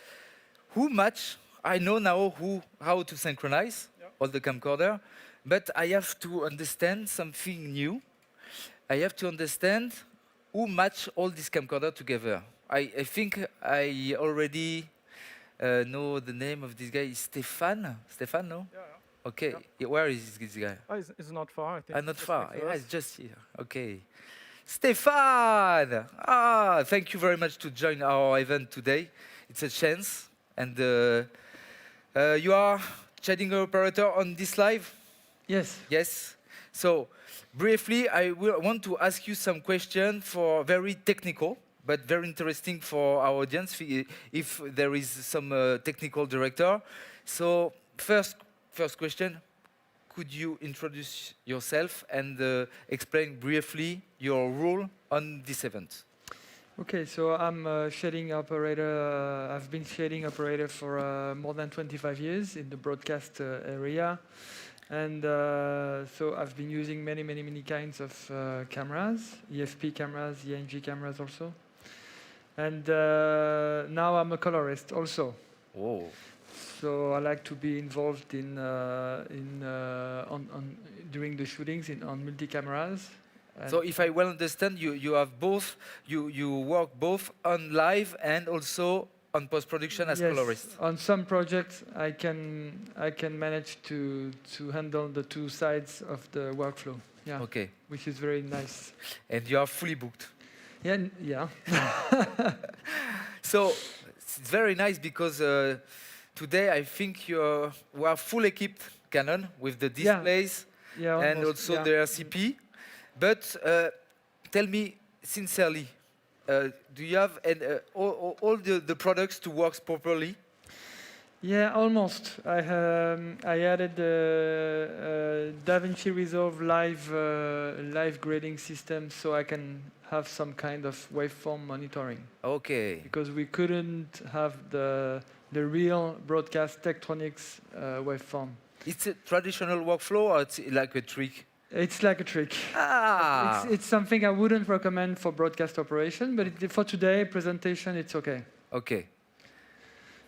S2: I know now how to synchronize all the camcorder, but I have to understand something new. I have to understand who match all these camcorder together. I think I already know the name of this guy. Is Stefan? Stefan, no?
S8: Yeah.
S2: Okay. Where is this guy?
S8: It's not far, I think.
S2: Not
S8: Just
S2: far.
S8: next to
S2: Yeah,
S8: us.
S2: it's just here. Okay. Stefan! Thank you very much to join our event today. It's a chance. And you are shading operator on this live?
S10: Yes.
S2: Yes. So briefly, I want to ask you some questions for very technical, but very interesting for our audience if there is some technical director. So first question, could you introduce yourself and explain briefly your role on this event?
S10: Okay, so I'm a shading operator. I've been shading operator for more than 25 years in the broadcast area. And so I've been using many kinds of cameras, EFP cameras, ENG cameras also. And now I'm a colorist also.
S2: Whoa.
S10: So I like to be involved during the shootings on multi-cameras.
S2: So if I well understand, you have both, you work both on live and also on post-production as colorist.
S10: On some projects, I can manage to handle the two sides of the workflow. Yeah.
S2: Okay.
S10: Which is very nice.
S2: And you are fully booked.
S10: Yeah.
S2: So it's very nice because today I think we are full equipped Canon with the displays and also the RCP. But tell me sincerely, do you have all the products to work properly?
S10: Yeah, almost. I added the DaVinci Resolve live grading system, so I can have some kind of waveform monitoring.
S2: Okay.
S10: Because we couldn't have the real broadcast Tektronix waveform.
S2: It's a traditional workflow, or it's like a trick?
S10: It's like a trick. It's something I wouldn't recommend for broadcast operation, but for today presentation, it's okay.
S2: Okay.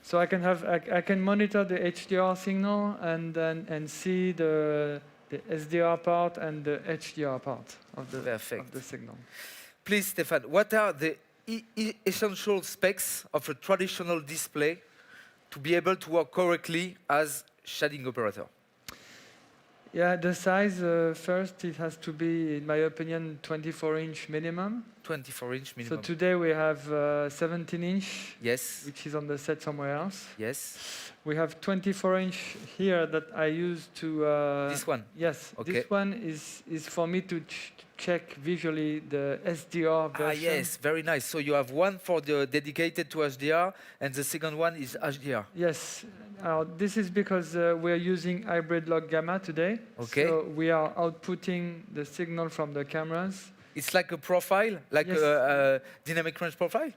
S10: So I can monitor the HDR signal and see the SDR part and the HDR part of the signal.
S2: Please, Stefan, what are the essential specs of a traditional display to be able to work correctly as shading operator?
S10: Yeah, the size, first, it has to be, in my opinion, 24-inch minimum.
S2: 24-inch minimum.
S10: So today we have 17-inch,
S2: yes,
S10: which is on the set somewhere else.
S2: Yes.
S10: We have 24-inch here that I use to...
S2: this one?
S10: Yes.
S2: Okay.
S10: This one is for me to check visually the SDR version.
S2: Yes, very nice. So you have one for the dedicated to HDR, and the second one is HDR.
S10: Yes. This is because we're using hybrid log gamma today.
S2: Okay.
S10: So we are outputting the signal from the cameras.
S2: It's like a profile, like a dynamic range profile?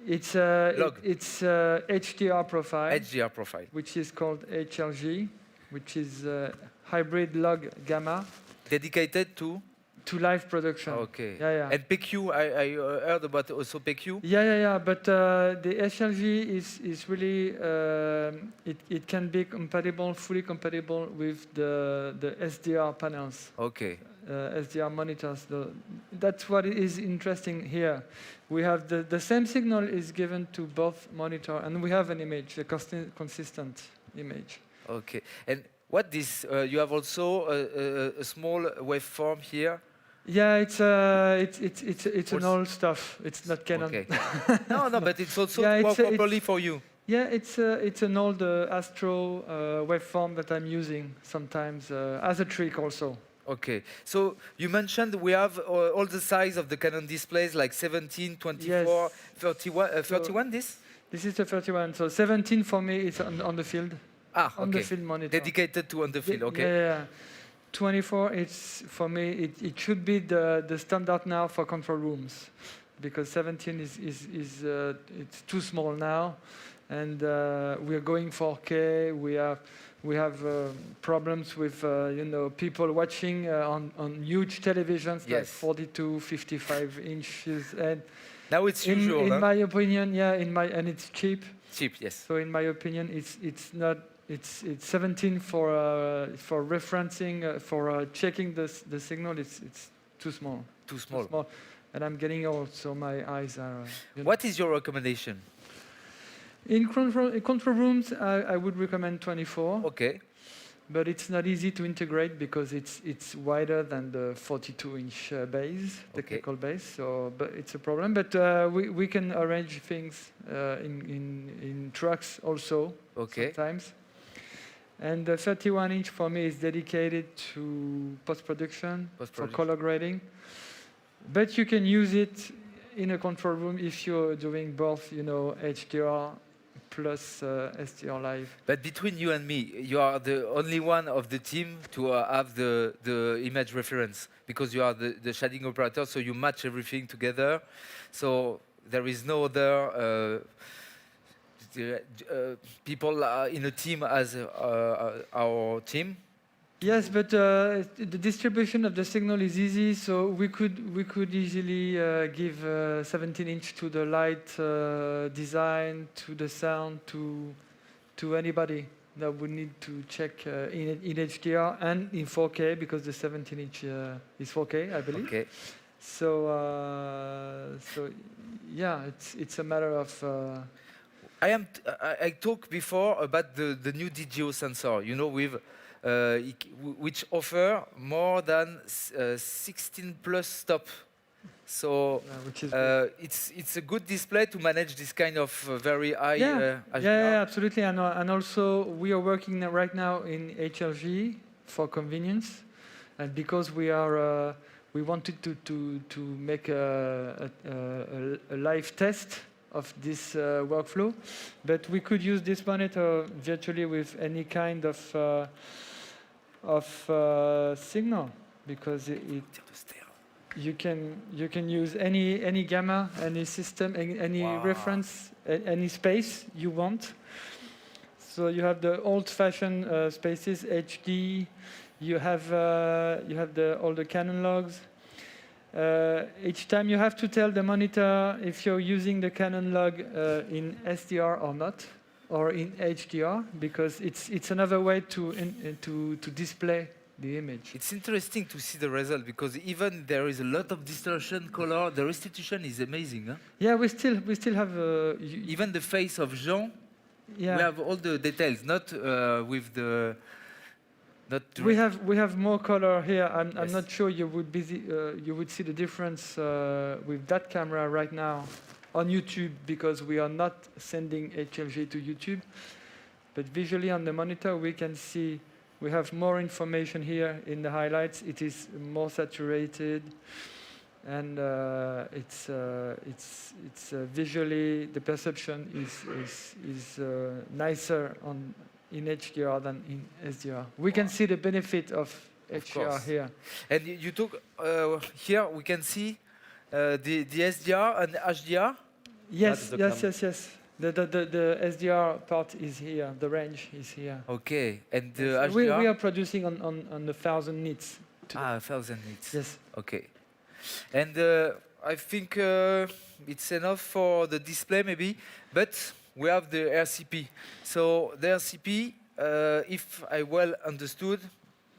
S10: It's
S2: log.
S10: It's HDR profile.
S2: HDR profile.
S10: Which is called HLG, which is hybrid log gamma.
S2: Dedicated to? To
S10: live production.
S2: Okay.
S10: Yeah.
S2: And PQ, I heard about also PQ?
S10: Yeah. But the HLG is really, it can be compatible, fully compatible with the SDR panels.
S2: Okay.
S10: SDR monitors. That's what is interesting here. We have the same signal is given to both monitor, and we have an image, a consistent image.
S2: Okay. And what this? You have also a small waveform here.
S10: Yeah, it's an old stuff. It's not Canon.
S2: Okay. no, but it's also to work properly for you.
S10: Yeah, it's an old Astro waveform that I'm using sometimes as a trick also.
S2: Okay, so you mentioned we have all the size of the Canon displays, like 17, 24,
S10: yes.
S2: 31, 31 this?
S10: This is the 31, so 17 for me is on the field. on the
S2: okay.
S10: field monitor.
S2: Dedicated to on the field, okay.
S10: Yeah. 24, it's for me, it should be the standard now for control rooms, because 17 is it's too small now, and we are going 4K. We have problems with people watching on huge televisions like
S2: Yes.
S10: 42, 55 inches, and
S2: Now it's usual,
S10: in
S2: huh?
S10: my opinion, and it's cheap.
S2: Cheap, yes.
S10: So in my opinion, it's not. It's 17 for referencing for checking the signal. It's too small.
S2: Too small.
S10: Too small, and I'm getting old, so my eyes are.
S2: What is your recommendation?
S10: In control rooms, I would recommend 24.
S2: Okay.
S10: But it's not easy to integrate because it's wider than the 42-inch base, technical base. So, but it's a problem. But we can arrange things in trucks also.
S2: Okay.
S10: Sometimes. And the 31-inch for me is dedicated to post-production, for color grading. But you can use it in a control room if you're doing both, HDR plus SDR live.
S2: But between you and me, you are the only one of the team to have the image reference, because you are the shading operator, so you match everything together. So there is no other people in a team as our team.
S10: Yes, but the distribution of the signal is easy, so we could easily give 17-inch to the light design, to the sound, to anybody that would need to check in HDR and in 4K, because the 17-inch is 4K, I believe.
S2: Okay.
S10: So yeah, it's a matter of.
S2: I talked before about the new DGO sensor, with which offer more than 16 plus stop. So it's a good display to manage this kind of very high.
S10: Yeah, absolutely. And also we are working right now in HLG for convenience, and because we wanted to make a live test of this workflow, but we could use this monitor virtually with any kind of signal, because you can use any gamma, any system, any reference, any space you want. So you have the old-fashioned spaces, HD. You have all the Canon logs. Each time you have to tell the monitor if you're using the Canon log in SDR or not, or in HDR, because it's another way to display the image.
S2: It's interesting to see the result, because even there is a lot of distortion, color. The restitution is amazing. Huh?
S10: Yeah, we still have
S2: even the face of Jean.
S10: Yeah.
S2: We have all the details, not with the.
S10: We have more color here. I'm not sure you would see the difference with that camera right now on YouTube, because we are not sending HLG to YouTube. But visually on the monitor, we can see we have more information here in the highlights. It is more saturated, and it's visually the perception is nicer in HDR than in SDR. We can see the benefit of HDR here.
S2: And you took here we can see the SDR and HDR.
S10: Yes. The SDR part is here. The range is here.
S2: Okay, and the
S10: Yes.
S2: HDR.
S10: We are producing on 1,000 nits.
S2: 1,000 nits.
S10: Yes.
S2: Okay, and I think it's enough for the display maybe, but we have the RCP. So the RCP, if I well understood,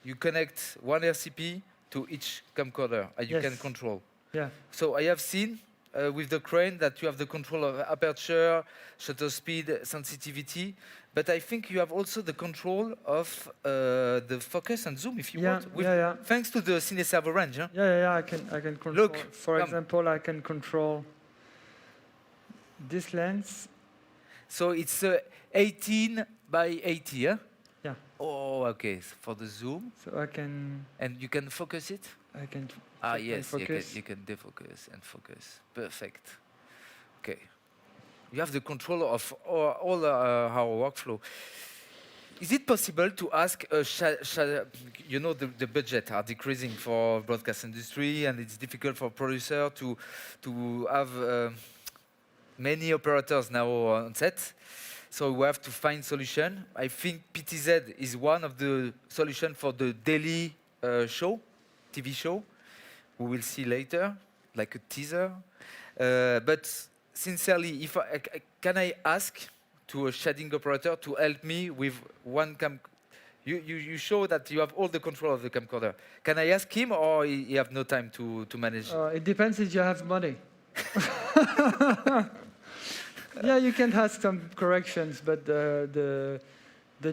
S2: you connect one RCP to each camcorder and you can control.
S10: Yeah.
S2: So I have seen with the crane that you have the control of aperture, shutter speed, sensitivity, but I think you have also the control of the focus and zoom if you want. Thanks to the CineServo range. Huh?
S10: Yeah. I can control.
S2: Look,
S10: for example, I can control this lens.
S2: So it's 18 by 80, yeah?
S10: Yeah.
S2: Oh, okay. So for the zoom.
S10: So I can.
S2: And you can focus it?
S10: I can.
S2: Yes,
S10: focus.
S2: you can defocus and focus. Perfect. Okay. You have the control of all our workflow. Is it possible to ask, you know, the budget are decreasing for broadcast industry, and it's difficult for producer to have many operators now on set. So we have to find solution. I think PTZ is one of the solution for the daily show, TV show. We will see later, like a teaser. But sincerely, if can I ask to a shading operator to help me with one cam? You show that you have all the control of the camcorder. Can I ask him, or he have no time to manage?
S10: It depends if you have money. Yeah, you can have some corrections, but the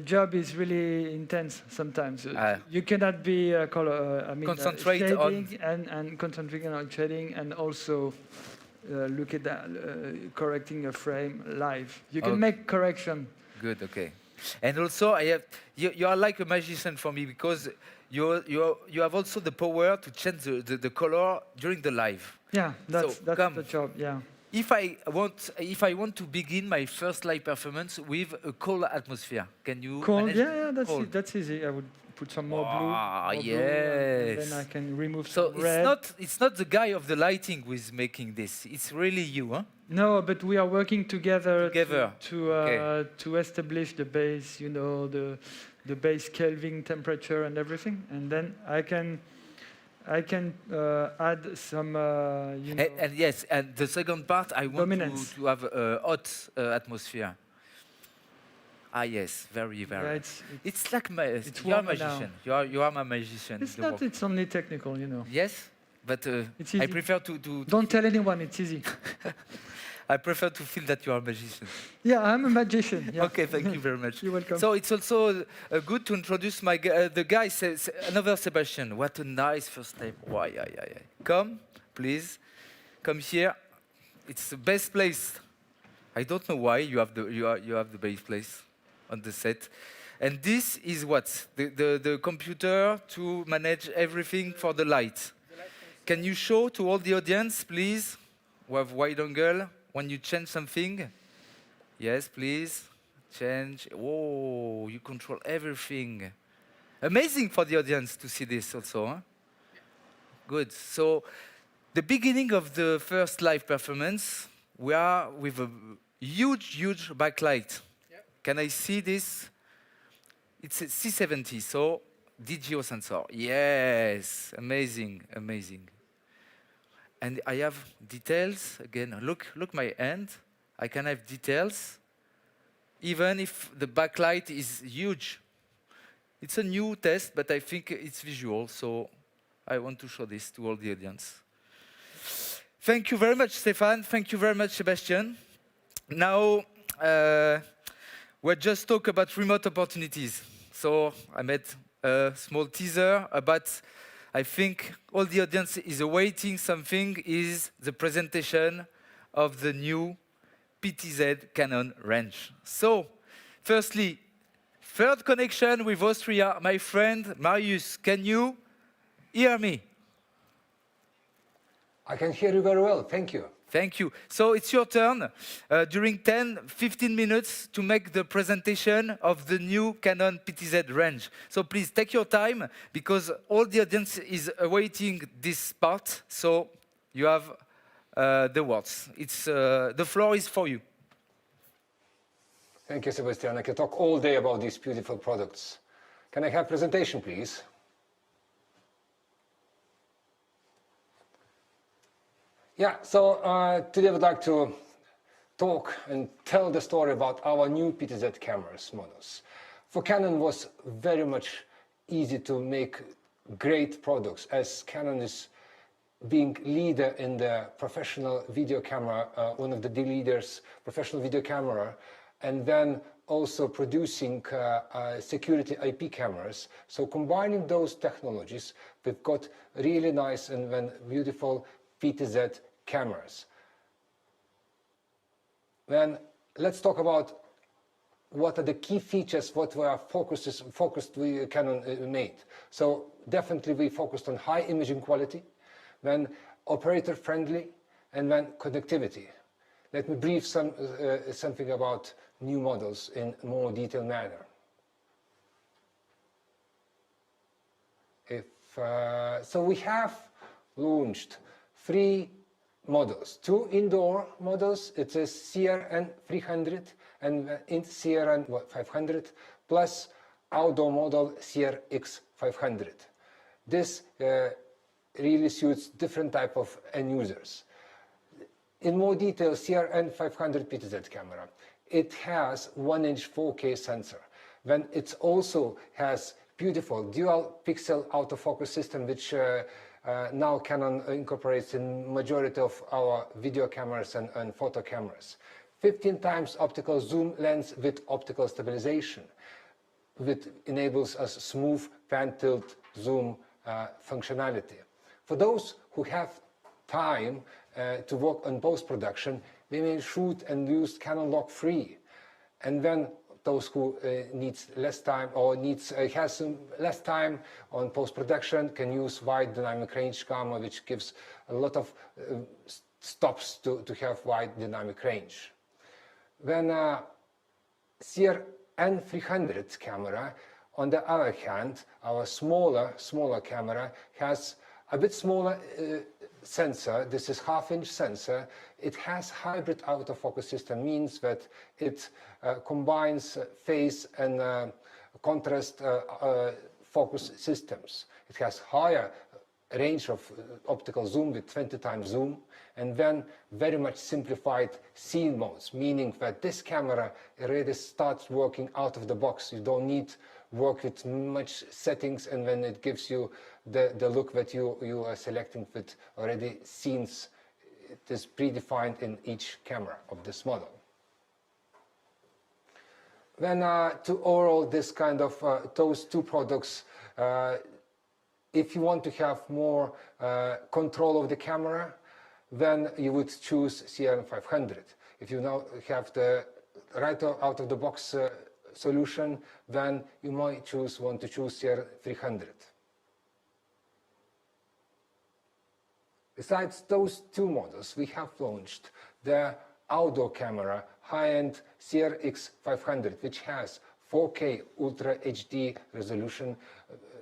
S10: job is really intense sometimes. You cannot be
S2: concentrate
S10: shading and concentrating on shading, and also look at that, correcting a frame live. You can make correction.
S2: Good, okay. And also, I have you are like a magician for me, because you have also the power to change the color during the live.
S10: Yeah, that's the job. Yeah.
S2: If I want to begin my first live performance with a cold atmosphere, can you manage?
S10: Yeah, that's easy. I would put some more blue.
S2: Yes.
S10: Blue, and then I can remove some red.
S2: It's not the guy of the lighting who is making this. It's really you, huh?
S10: No, but we are working together. To establish the base, you know, the base Kelvin temperature and everything, and then I can add some.
S2: And yes, and the second part, I want to have a hot atmosphere. Ah yes, very.
S10: Yeah,
S2: it's like you're a magician. You are my magician.
S10: It's not. It's only technical, you know.
S2: Yes, but I prefer to.
S10: Don't tell anyone. It's easy.
S2: I prefer to feel that you are a magician.
S10: Yeah, I'm a magician. Yeah.
S2: Okay, thank you very much.
S10: You're welcome.
S2: So it's also good to introduce the guy, another Sebastien. What a nice first name. Why, yeah. Come, please. Come here. It's the best place. I don't know why you have the best place on the set. And this is what? The computer to manage everything for the light. Can you show to all the audience, please? We have wide angle. When you change something, yes, please, change. Oh, you control everything. Amazing for the audience to see this also, huh? Good. So, the beginning of the first live performance, we are with a huge backlight. Yep. Can I see this? It's a C70, so DGO sensor. Yes, amazing. And I have details, again, look my hand. I can have details, even if the backlight is huge. It's a new test, but I think it's visual, so I want to show this to all the audience. Thank you very much, Stefan. Thank you very much, Sebastien. Now, we'll just talk about remote opportunities. So I made a small teaser about, I think all the audience is awaiting something, is the presentation of the new PTZ Canon range. So, firstly, third connection with Austria. My friend Marius, can you hear me?
S3: I can hear you very well, thank you.
S2: Thank you. So it's your turn during 10-15 minutes to make the presentation of the new Canon PTZ range. So please take your time, because all the audience is awaiting this part. So you have the words. The floor is for you.
S3: Thank you, Sebastien. I can talk all day about these beautiful products. Can I have presentation, please? Yeah, so today I would like to talk and tell the story about our new PTZ cameras models. For Canon was very much easy to make great products, as Canon is being leader in the professional video camera, one of the leaders, professional video camera, and then also producing security IP cameras. So combining those technologies, we've got really nice and beautiful PTZ cameras. Then let's talk about what are the key features, what were focused we Canon made. So definitely we focused on high imaging quality, then operator friendly, and then connectivity. Let me brief something about new models in more detailed manner. So we have launched 3 models, 2 indoor models. It is CRN 300 and CRN 500, plus outdoor model CRX 500. This really suits different type of end users. In more detail, CRN 500 PTZ camera. It has 1-inch 4K sensor. Then it also has beautiful dual pixel autofocus system, which now Canon incorporates in majority of our video cameras and photo cameras. 15 times optical zoom lens with optical stabilization, which enables us smooth pan tilt zoom functionality. For those who have time to work on post-production, we may shoot and use Canon Log 3. And then those who needs less time or has less time on post-production can use wide dynamic range camera, which gives a lot of stops to have wide dynamic range. When CRN 300 camera, on the other hand, our smaller camera has a bit smaller sensor. This is half-inch sensor. It has hybrid autofocus system, means that it combines phase and contrast focus systems. It has higher range of optical zoom with 20 times zoom, and then very much simplified scene modes, meaning that this camera already starts working out of the box. You don't need work with much settings, and then it gives you the look that you are selecting with already scenes. It is predefined in each camera of this model. Then to overall this kind of those 2 products, if you want to have more control of the camera, then you would choose CRN 500. If you now have the right out of the box solution, then you might want to choose CRN 300. Besides those 2 models, we have launched the outdoor camera high-end CRX 500, which has 4K Ultra HD resolution,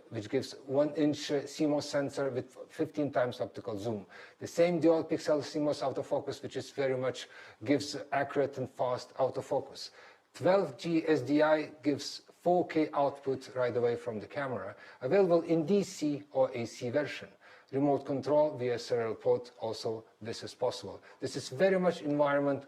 S3: which gives 1-inch CMOS sensor with 15 times optical zoom. The same dual pixel CMOS autofocus, which is very much gives accurate and fast autofocus. 12G SDI gives 4K output right away from the camera, available in DC or AC version. Remote control via serial port, also this is possible. This is very much environment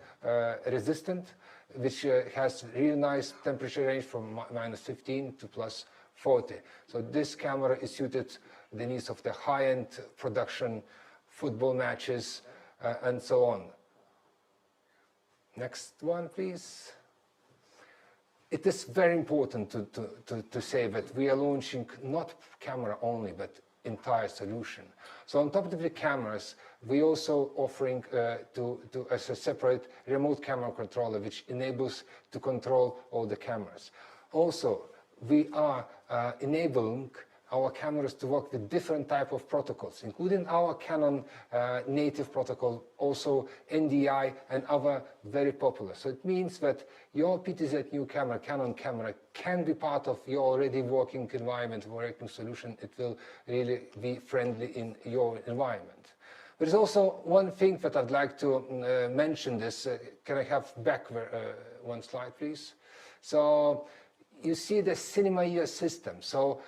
S3: resistant, which has really nice temperature range from -15 to +40. So this camera is suited to the needs of the high-end production, football matches, and so on. Next one, please. It is very important to say that we are launching not camera only, but entire solution. So on top of the cameras, we also offering as a separate remote camera controller, which enables to control all the cameras. Also, we are enabling our cameras to work with different type of protocols, including our Canon native protocol, also NDI and other very popular. So it means that your PTZ new camera, Canon camera, can be part of your already working environment, working solution. It will really be friendly in your environment. There is also one thing that I'd like to mention this. Can I have back one slide, please? So you see the Cinema EOS system. So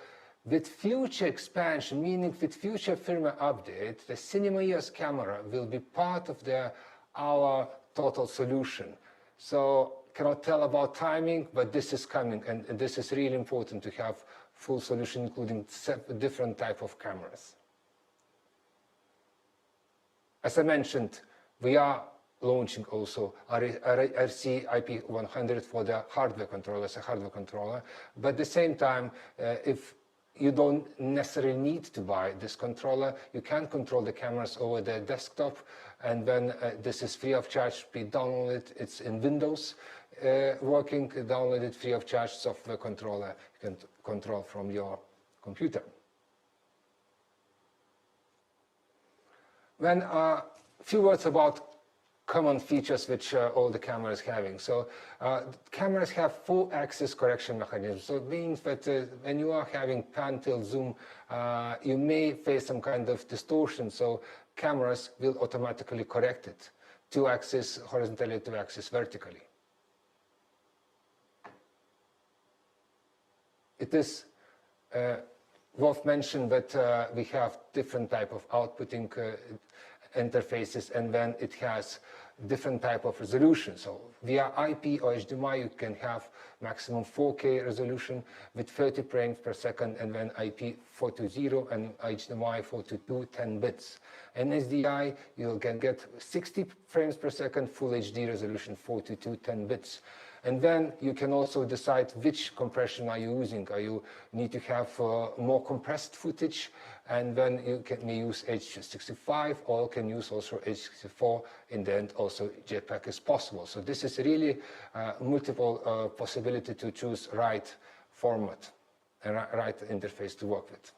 S3: with future expansion, meaning with future firmware update, the Cinema EOS camera will be part of our total solution. So cannot tell about timing, but this is coming, and this is really important to have full solution, including different type of cameras. As I mentioned, we are launching also RC IP100 for the hardware controller, as a hardware controller, but at the same time, if you don't necessarily need to buy this controller. You can control the cameras over the desktop, and then this is free of charge. Be downloaded. It's in Windows working. Download it free of charge. Software controller you can control from your computer. Then a few words about common features which all the cameras having. So cameras have 4-axis correction mechanism. So it means that when you are having pan, tilt, zoom, you may face some kind of distortion. So cameras will automatically correct it. 2-axis horizontally, 2-axis vertically. It is worth mentioning that we have different type of outputting interfaces, and then it has different type of resolution. So via IP or HDMI, you can have maximum 4K resolution with 30 frames per second, and then IP 420 and HDMI 422, 10 bits. And SDI, you can get 60 frames per second, full HD resolution 422, 10 bits. And then you can also decide which compression are you using. Are you need to have more compressed footage, and then you may use H.265, or can use also H.64. In the end, also JPEG is possible. So this is really multiple possibility to choose right format and right interface to work with.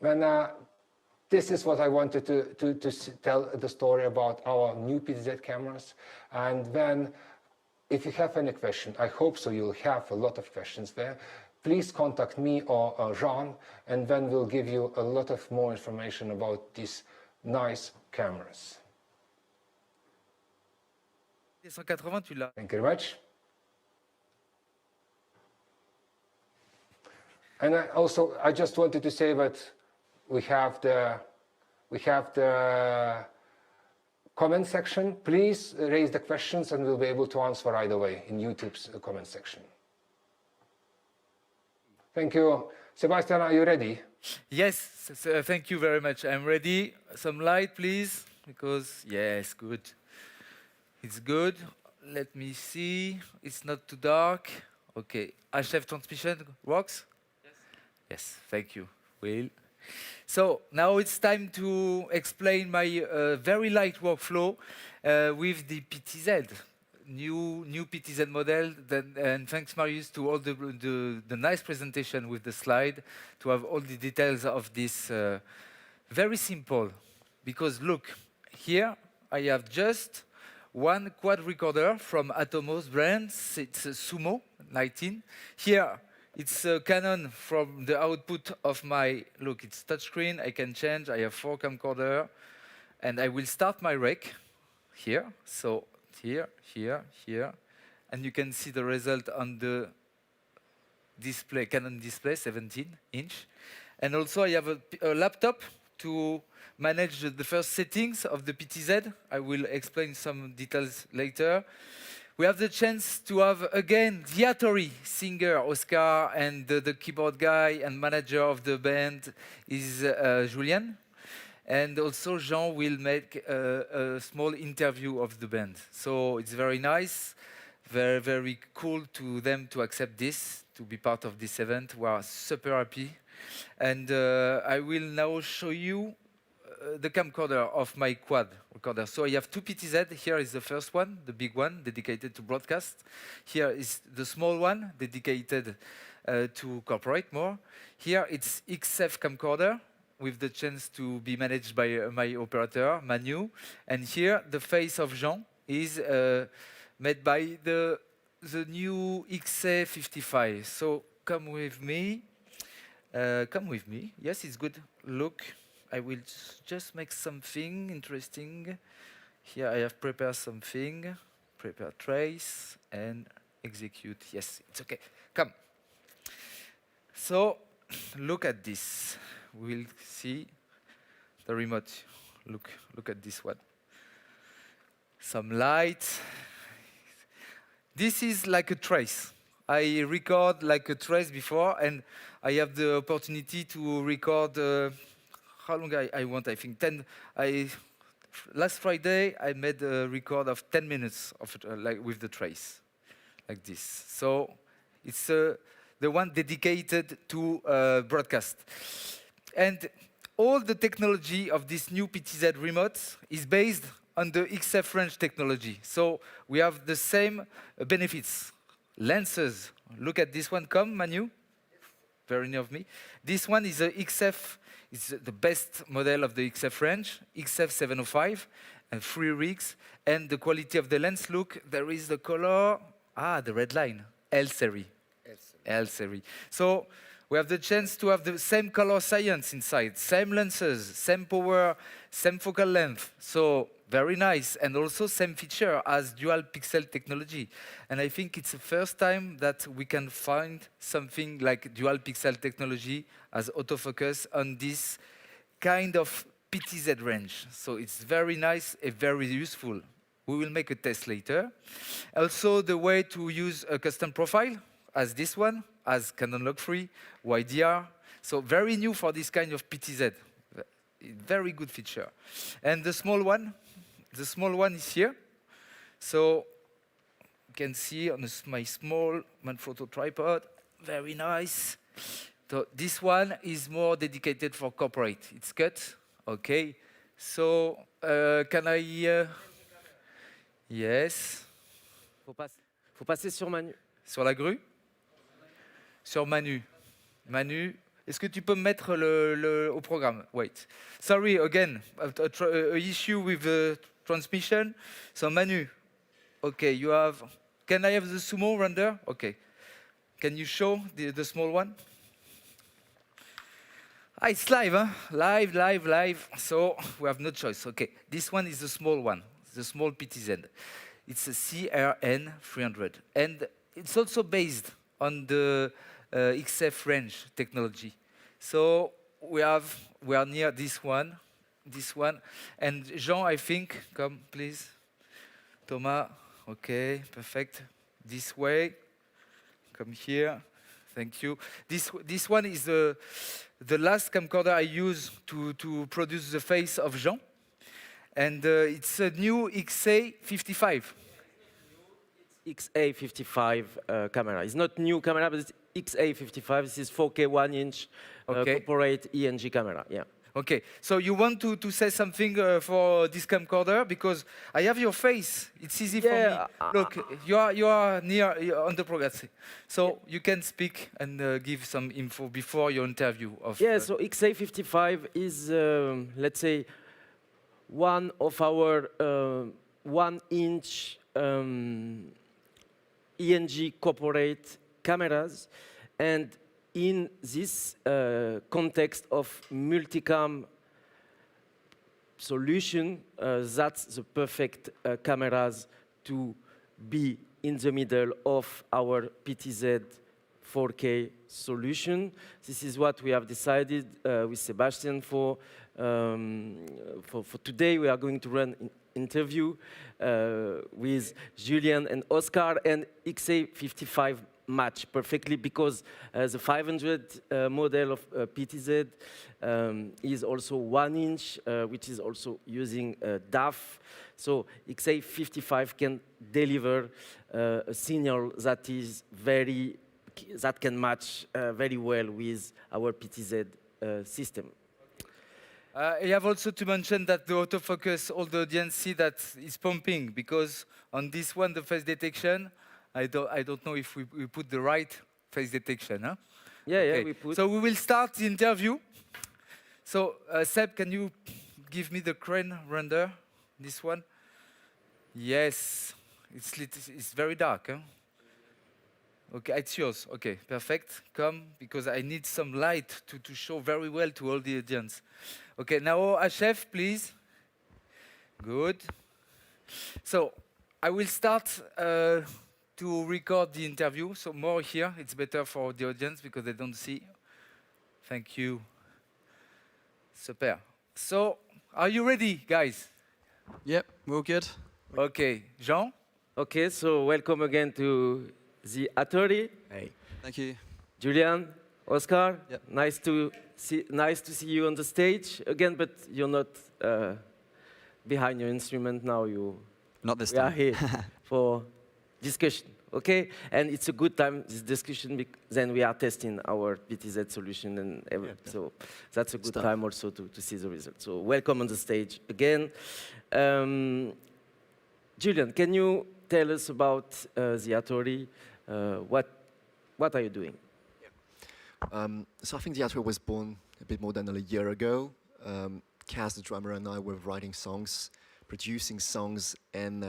S3: When this is what I wanted to tell the story about our new PTZ cameras. And then if you have any question, I hope so you'll have a lot of questions there, please contact me or Jean, and then we'll give you a lot of more information about these nice cameras. Thank you very much. And I just wanted to say that we have the comment section. Please raise the questions and we'll be able to answer right away in YouTube's comment section. Thank you. Sebastien, are you ready?
S2: Yes, thank you very much. I'm ready. Some light, please, because, yes, good. It's good. Let me see. It's not too dark. Okay. HF transmission works? Yes. Yes, thank you, Will. So now it's time to explain my very light workflow with the PTZ, new PTZ model. And thanks, Marius, to all the nice presentation with the slide, to have all the details of this. Very simple, because look, here I have just one quad recorder from Atomos brand. It's a Sumo 19. Here, it's a Canon from the output of my, look, it's touchscreen, I can change, I have 4 camcorder, and I will start my rec here. So here, and you can see the result on the display, Canon display, 17-inch. And also I have a laptop to manage the first settings of the PTZ. I will explain some details later. We have the chance to have, again, the Atari singer, Oscar, and the keyboard guy and manager of the band is Julien. And also Jean will make a small interview of the band. So it's very nice, very, very cool to them to accept this, to be part of this event. We are super happy. And I will now show you the camcorder of my quad recorder. So I have 2 PTZ. Here is the first one, the big one, dedicated to broadcast. Here is the small one, dedicated to corporate more. Here it's XF camcorder, with the chance to be managed by my operator, Manu. And here, the face of Jean is made by the new XA55. So come with me. Yes, it's good. Look. I will just make something interesting. Here I have prepared something, prepare trace, and execute. Yes, it's okay. Come. So, look at this. We'll see the remote. Look at this one. Some light. This is like a trace. I record like a trace before, and I have the opportunity to record how long I want, I think 10. Last Friday, I made a record of 10 minutes of like with the trace, like this. So it's the one dedicated to broadcast. And all the technology of this new PTZ remote is based on the XF range technology. So we have the same benefits. Lenses. Look at this one. Come, Manu. Very near of me. This one is a XF It's the best model of the XF range, XF705, and 3 rigs. And the quality of the lens, look, there is the color, the red line, L series. L series. So we have the chance to have the same color science inside, same lenses, same power, same focal length. So very nice, and also same feature as dual pixel technology. And I think it's the first time that we can find something like dual pixel technology as autofocus on this kind of PTZ range. So it's very nice and very useful. We will make a test later. Also, the way to use a custom profile, as this one, as Canon Log3, YDR. So very new for this kind of PTZ. Very good feature. And the small one is here. So you can see on my small Manfrotto tripod, very nice. So this one is more dedicated for corporate. It's cut, okay. So can I, yes.
S1: Faut passer sur Manu.
S2: Sur la grue? Sur Manu. Manu, est-ce que tu peux me mettre au programme? Wait. Sorry, again, a issue with the transmission. So Manu, okay, you have, can I have the sumo render? Okay. Can you show the small one? It's live, huh? Live. So we have no choice. Okay, this one is the small one, the small PTZ. It's a CRN 300. And it's also based on the XF range technology. So we are near this one, and Jean, I think, come please. Thomas, okay, perfect. This way, come here. Thank you. This one is the last camcorder I use to produce the face of Jean, and it's a new XA55.
S1: XA55 camera. It's not new camera, but it's XA55. This is 4K 1-inch corporate ENG camera. Yeah.
S2: Okay. So you want to say something for this camcorder, because I have your face. It's easy for me. Look, you are near on the progress, so you can speak and give some info before your interview.
S1: So XA55 is, let's say, one of our 1-inch ENG corporate cameras, and in this context of multicam solution, that's the perfect cameras to be in the middle of our PTZ 4K solution. This is what we have decided with Sebastien for today. We are going to run an interview with Julian and Oscar, and XA55 match perfectly because the 500 model of PTZ is also 1-inch, which is also using DAF. So XA55 can deliver a signal that is that can match very well with our PTZ system.
S2: I have also to mention that the autofocus, all the audience see that is pumping, because on this one, the face detection, I don't know if we put the right face detection, huh?
S1: Yeah, we put.
S2: So we will start the interview. So Seb, can you give me the crane render? This one? Yes, it's very dark, huh? Okay, it's yours. Okay, perfect. Come, because I need some light to show very well to all the audience. Okay, now HF, please. Good. So I will start to record the interview. So more here, it's better for the audience because they don't see. Thank you. Super. So, are you ready, guys?
S9: Yep, we're all good.
S2: Okay, Jean?
S1: Okay, so welcome again to the Attori.
S9: Hey. Thank you.
S1: Julian, Oscar,
S9: Yep.
S1: nice to see you on the stage again, but you're not behind your instrument now.
S9: Not this
S1: we
S9: time.
S1: are here for discussion, okay? And it's a good time, this discussion, then we are testing our PTZ solution, and so that's a good time also to see the results. So welcome on the stage again. Julian, can you tell us about the Attori? What are you doing?
S11: So I think the Attori was born
S6: a bit more than a year ago. Kaz, the drummer, and I were writing songs, producing songs, and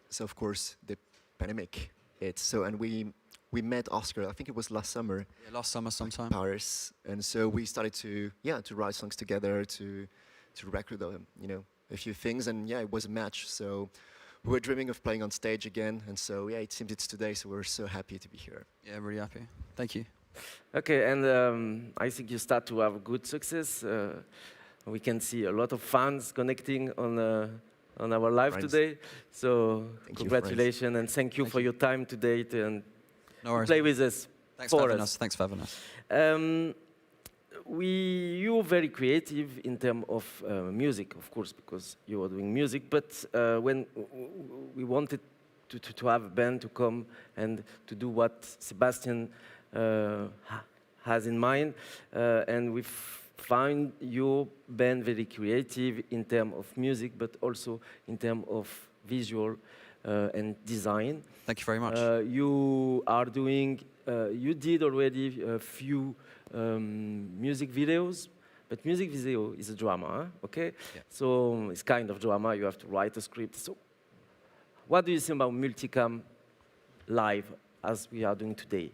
S6: so of course the pandemic hit. So and we met Oscar. I think it was last summer.
S9: Yeah, last summer sometime.
S6: In Paris, and so we started to write songs together, to record a few things, and yeah, it was a match. So we were dreaming of playing on stage again, and so yeah, it seemed it's today. So we're so happy to be here.
S9: Yeah, really happy. Thank you.
S1: Okay, and I think you start to have good success. We can see a lot of fans connecting on our live
S6: Friends.
S1: today. So
S6: Thank you,
S1: congratulations and thank you for your time today and
S9: No worries.
S1: play with us.
S9: Thanks for
S1: for
S9: having
S1: us.
S9: us. Thanks for having us.
S1: You're very creative in terms of music, of course, because you are doing music. But when we wanted to have a band to come and to do what Sebastien has in mind, and we find your band very creative in terms of music, but also in terms of visual and design.
S9: Thank you very much.
S1: You are doing, you did already a few music videos, but music video is a drama, huh? Okay?
S9: Yeah.
S1: So it's kind of drama, you have to write a script. So what do you think about Multicam live as we are doing today?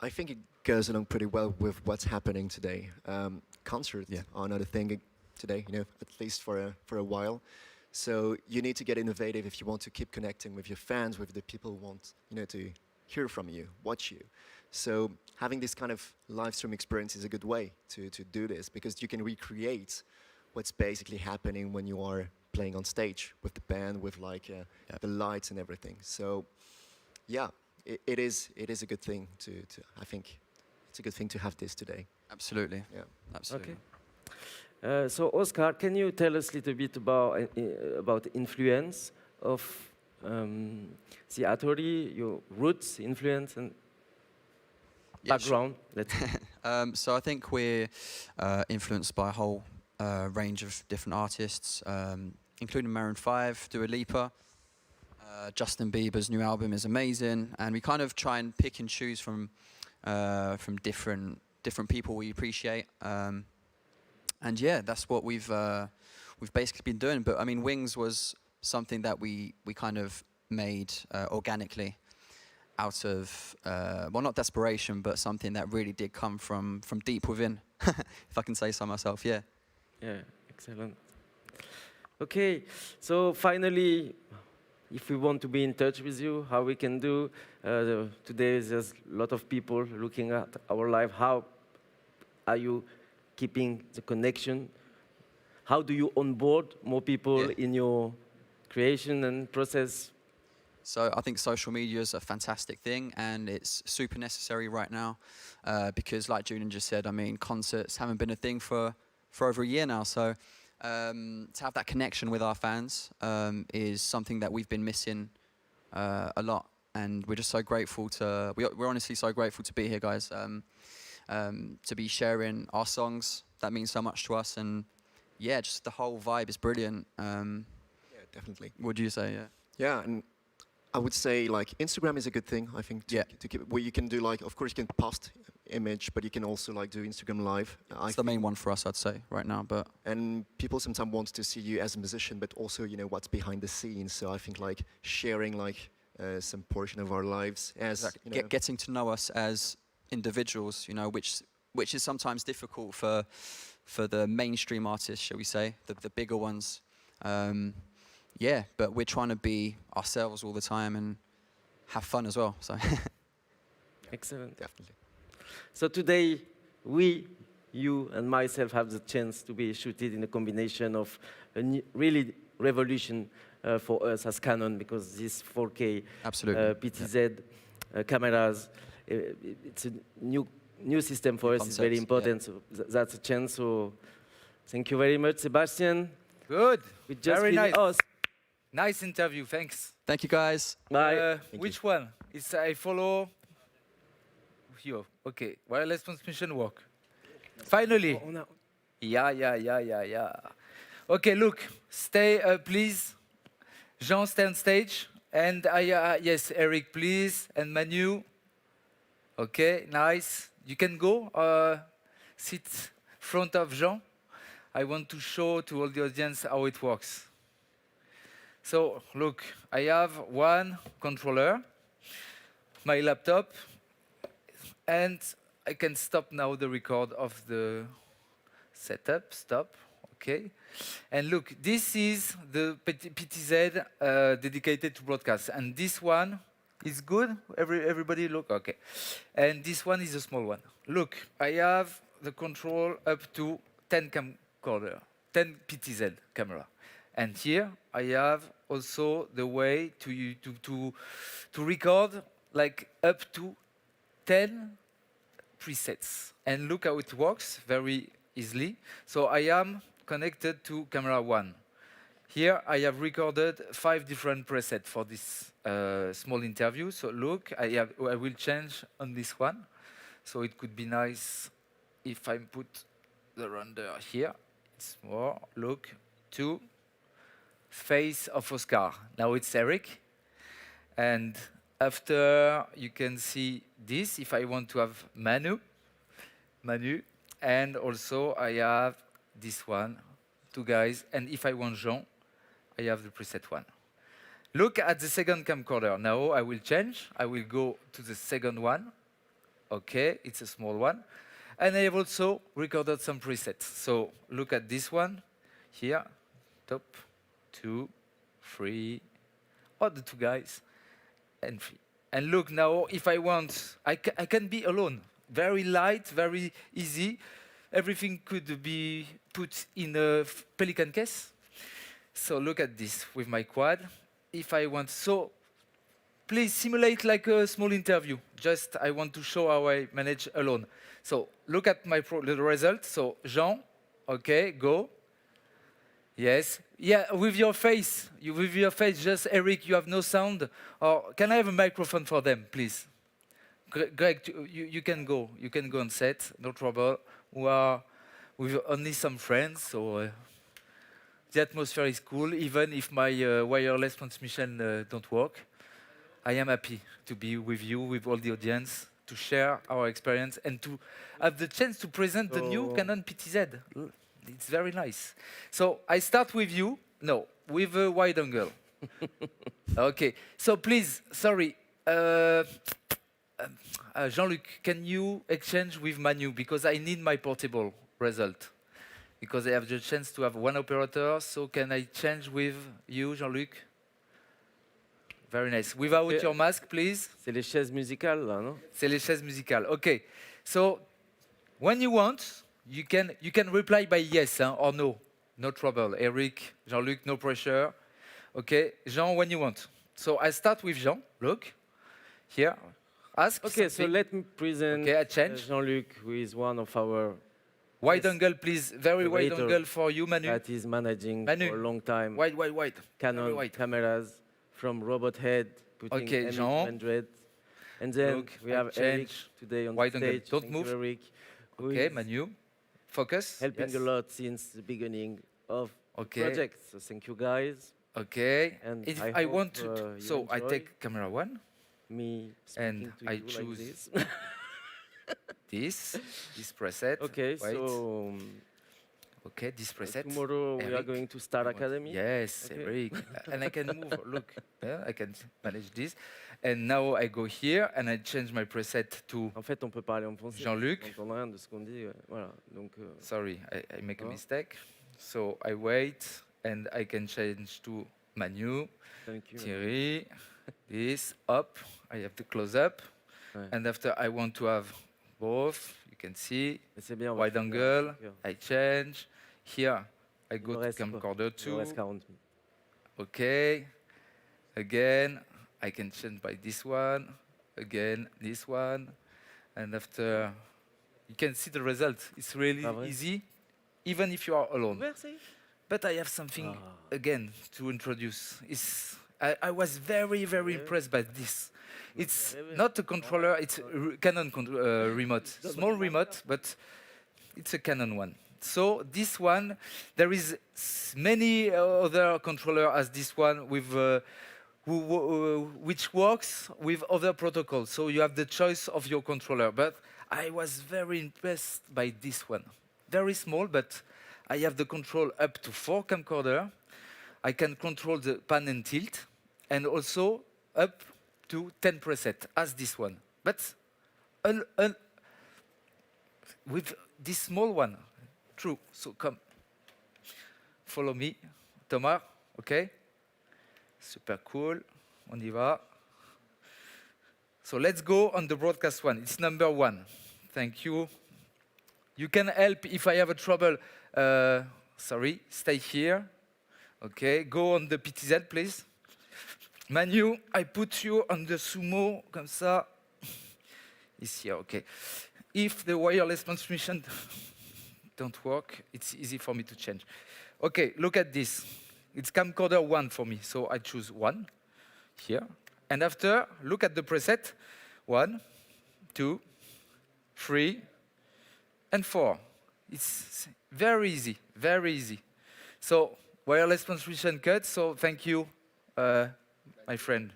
S6: I think it goes along pretty well with what's happening today. Concerts are another thing today, at least for a while. So you need to get innovative if you want to keep connecting with your fans, with the people who want, to hear from you, watch you. So having this kind of live stream experience is a good way to do this, because you can recreate what's basically happening when you are playing on stage with the band, with the lights and everything. So yeah, it is a good thing I think it's a good thing to have this today.
S9: Absolutely.
S6: Yeah.
S9: Absolutely.
S1: Okay. So Oscar, can you tell us a little bit about the influence of theatery, your roots, influence, and background? Let's
S9: So I think we're influenced by a whole range of different artists, including Maroon 5, Dua Lipa. Justin Bieber's new album is amazing, and we kind of try and pick and choose from different people we appreciate. And yeah, that's what we've basically been doing. But I mean, Wings was something that we kind of made organically out of well, not desperation, but something that really did come from deep within, if I can say so myself. Yeah.
S1: Yeah, excellent. Okay, so finally, if we want to be in touch with you, how we can do? Today there's a lot of people looking at our live. How are you keeping the connection? How do you onboard more people in your creation and process?
S9: So I think social media is a fantastic thing, and it's super necessary right now because, like Julian just said, I mean, concerts haven't been a thing for over a year now. So to have that connection with our fans is something that we've been missing a lot, and we're just so grateful to. We're honestly so grateful to be here, guys. To be sharing our songs, that means so much to us, and yeah, just the whole vibe is brilliant.
S6: Yeah, definitely.
S9: What do you say? Yeah.
S6: Yeah, and I would say Instagram is a good thing. I think to keep where you can do of course you can post image, but you can also do Instagram live.
S9: It's the main one for us, I'd say, right now. But
S6: and people sometimes want to see you as a musician, but also what's behind the scenes. So I think sharing some portion of our lives as
S9: getting to know us as individuals, which is sometimes difficult for the mainstream artists, shall we say, the bigger ones. Yeah, but we're trying to be ourselves all the time and have fun as well. So
S1: Excellent.
S6: Definitely.
S1: So today, you and myself have the chance to be shooted in a combination of a really revolution for us as Canon, because this 4K PTZ cameras, it's a new system for us. It's very important. So that's a chance. So thank you very much, Sebastien.
S2: Good.
S1: We just
S2: Very nice.
S1: us.
S2: Nice interview. Thanks.
S9: thank you, guys.
S1: Bye.
S2: Which one? It's I follow you. Okay. Wireless transmission work. Finally.
S1: Oh, no.
S2: Yeah. Okay, look. Stay, please. Jean, stay on stage. And yes, Eric, please. And Manu. Okay, nice. You can go. Sit front of Jean, I want to show to all the audience how it works. So look, I have one controller, my laptop, and I can stop now the record of the setup. Stop. Okay. And look, this is the PTZ dedicated to broadcast. And this one is good. Everybody look. Okay. And this one is a small one. Look, I have the control up to 10 camcorder, 10 PTZ camera. And here I have also the way to record like up to 10 presets. And look how it works very easily. So I am connected to camera 1. Here I have recorded 5 different presets for this small interview. So look, I will change on this one. So it could be nice if I put the render here. It's more, look, to face of Oscar. Now it's Eric. And after you can see this, if I want to have Manu, and also I have this one, 2 guys, and if I want Jean, I have the preset one. Look at the second camcorder. Now I will change. I will go to the second one. Okay, it's a small one. And I have also recorded some presets. So look at this one here, top, 2, 3, or the 2 guys, and 3. And look now, if I want, I can be alone. Very light, very easy. Everything could be put in a Pelican case. So look at this with my quad. If I want, so please simulate like a small interview. Just I want to show how I manage alone. So look at my the result. So Jean, okay, go. Yes, yeah, with your face. With your face, just Eric, you have no sound. Or can I have a microphone for them, please? Greg, you can go. You can go on set, no trouble. We are with only some friends, so the atmosphere is cool. Even if my wireless transmission don't work, I am happy to be with you, with all the audience, to share our experience and to have the chance to present the new Canon PTZ. It's very nice. So I start with you. No, with a wide angle. Okay. So please, sorry. Jean-Luc, can you exchange with Manu? Because I need my portable result. Because I have the chance to have one operator. So can I change with you, Jean-Luc? Very nice. Without your mask, please.
S1: C'est les chaises musicales, là, non?
S2: C'est les chaises musicales. Okay. So when you want, you can reply by yes or no. No trouble. Eric, Jean-Luc, no pressure. Okay. Jean, when you want. So I start with Jean. Look. Here. Ask
S1: Okay, so
S2: something.
S1: let me present
S2: Okay, I change.
S1: Jean-Luc, who is one of our
S2: Wide angle, please. Very wide
S1: operator
S2: angle for you, Manu.
S1: that is managing
S2: Manu.
S1: for a long time
S2: Wide, wide, wide.
S1: Canon
S2: Very wide.
S1: cameras from robot head, putting
S2: Okay, Jean.
S1: M800. And then
S2: Look,
S1: we
S2: I
S1: have Eric
S2: change.
S1: today on
S2: Wide angle.
S1: stage.
S2: Don't
S1: Thank
S2: move.
S1: you, Eric, who
S2: Okay,
S1: is
S2: Manu. Focus.
S1: helping
S2: Yes.
S1: a lot since the beginning of
S2: Okay.
S1: the project. So thank you, guys.
S2: Okay.
S1: And
S2: If
S1: I
S2: I
S1: hope,
S2: want to,
S1: you
S2: so I
S1: enjoy.
S2: take camera 1.
S1: Me
S2: And
S1: speaking to
S2: I
S1: you like
S2: choose
S1: this.
S2: this preset.
S1: Okay,
S2: Wait.
S1: so
S2: Okay, this preset.
S1: tomorrow we are
S2: Eric,
S1: going to Star
S2: I want-
S1: Academy.
S2: Yes,
S1: Okay.
S2: Eric. And I can move. Look, yeah, I can manage this. And now I go here and I change my preset to.
S1: En fait, on peut parler en français.
S2: Jean-Luc.
S1: On n'entend rien de ce qu'on dit. Voilà. Donc,
S2: Sorry, I make a
S1: Oh.
S2: mistake. So I wait and I can change to Manu,
S1: thank you.
S2: Thierry, this, up. I have to close up.
S1: Ouais.
S2: And after I want to have both, you can see,
S1: Mais c'est bien. on va
S2: wide
S1: finir
S2: angle,
S1: avec,
S2: I change. Here, I
S1: il
S2: go
S1: me
S2: to
S1: reste quoi?
S2: camcorder
S1: Il me
S2: 2.
S1: reste 40 minutes.
S2: Okay. Again, I can change by this one. Again, this one. And after, you can see the result. It's really
S1: Ah, vrai?
S2: easy, even if you are alone.
S1: Merci.
S2: But I have something
S1: Ah.
S2: again to introduce. I was very, very
S1: Yeah.
S2: impressed by this. It's
S1: Yeah.
S2: not a controller, it's a Canon remote. Small
S1: matter.
S2: remote, but it's a Canon one. So this one, there is many other controller as this one with which works with other protocols. So you have the choice of your controller. But I was very impressed by this one. very small, but I have the control up to 4 camcorder. I can control the pan and tilt, and also up to 10 presets, as this one. But with this small one, true. So come, follow me, Thomas, okay? Super cool, on y va. So let's go on the broadcast one. It's number 1. Thank you. You can help if I have a trouble. Sorry, stay here. Okay, go on the PTZ, please. Manu, I put you on the sumo, comme ça. It's here, okay. If the wireless transmission don't work, it's easy for me to change. Okay, look at this. It's camcorder 1 for me, so I choose 1 here. And after, look at the preset. 1, 2, 3, and 4. It's very easy, very easy. So, wireless transmission cut, so thank you, my friend.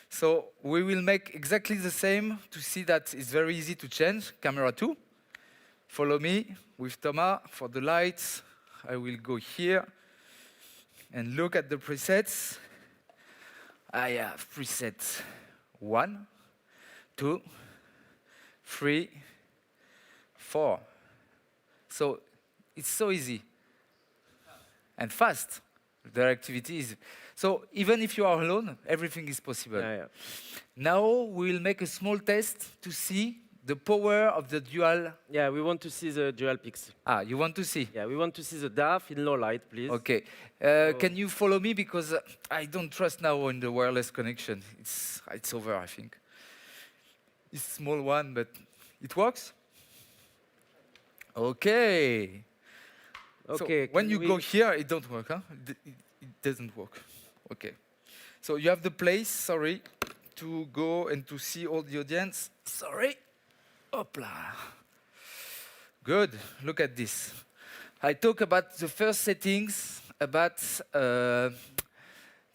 S2: So, we will make exactly the same to see that it's very easy to change. Camera 2, follow me with Thomas for the lights. I will go here and look at the presets. I have preset 1, 2, 3, 4. So it's so easy and fast. The activity is so even if you are alone, everything is possible. Now we'll make a small test to see the power of the dual.
S1: Yeah, we want to see the dual pixel.
S2: Ah, you want to see?
S1: Yeah, we want to see the DAF in low light, please.
S2: Okay. Can you follow me because I don't trust now in the wireless connection. It's over, I think. It's a small one, but it works. Okay.
S1: Okay.
S2: So when you go here, it don't work, huh? It doesn't work. Okay. So you have the place, sorry, to go and to see all the audience. Sorry. Hopla. Good. Look at this. I talk about the first settings, about the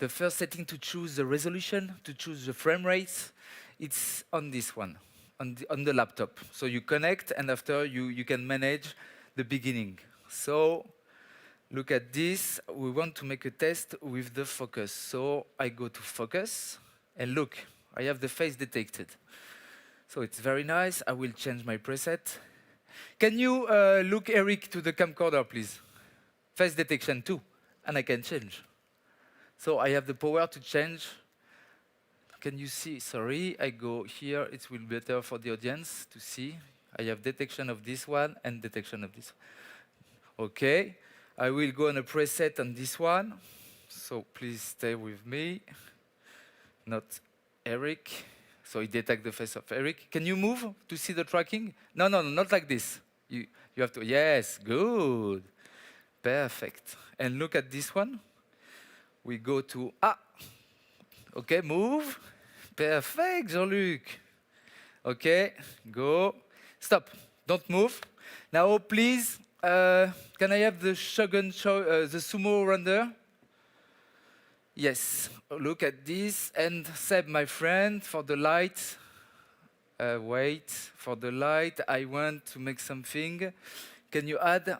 S2: first setting to choose the resolution, to choose the frame rate. It's on this one, on the laptop. So you connect, and after you can manage the beginning. So look at this. We want to make a test with the focus. So I go to focus, and look, I have the face detected. So it's very nice. I will change my preset. Can you look, Eric, to the camcorder, please? Face detection 2, and I can change. So I have the power to change. Can you see? Sorry, I go here. It will be better for the audience to see. I have detection of this one and detection of this one. Okay, I will go on a preset on this one. So please stay with me. Not Eric. So he detects the face of Eric. Can you move to see the tracking? No, not like this. You have to, yes, good. Perfect. And look at this one. We go to, okay, move. Perfect, Jean-Luc. Okay, go. Stop, don't move. Now, please, can I have the Shogun, the sumo render? Yes, look at this. And Seb, my friend, for the light. Wait, for the light, I want to make something. Can you add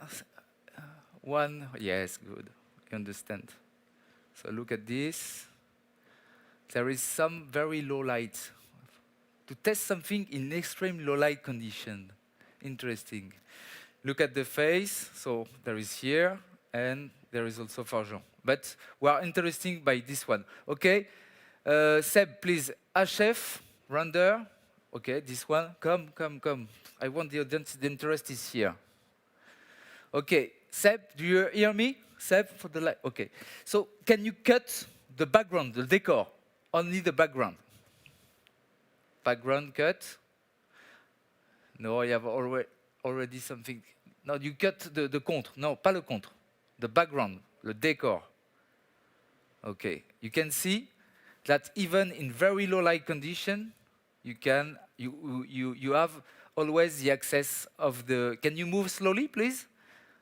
S2: one? Yes, good, you understand. So look at this. There is some very low light. To test something in extreme low light condition. Interesting. Look at the face. So there is here, and there is also for Jean. But we are interested by this one. Okay, Seb, please, HF, render. Okay, this one, come. I want the audience, the interest is here. Okay, Seb, do you hear me? Seb, for the light, okay. So, can you cut the background, the decor? Only the background. Background cut. No, I have already something. No, you cut the contre. No, pas le contre. The background, the decor. Okay, you can see that even in very low light condition, you have always the access of the. Can you move slowly, please,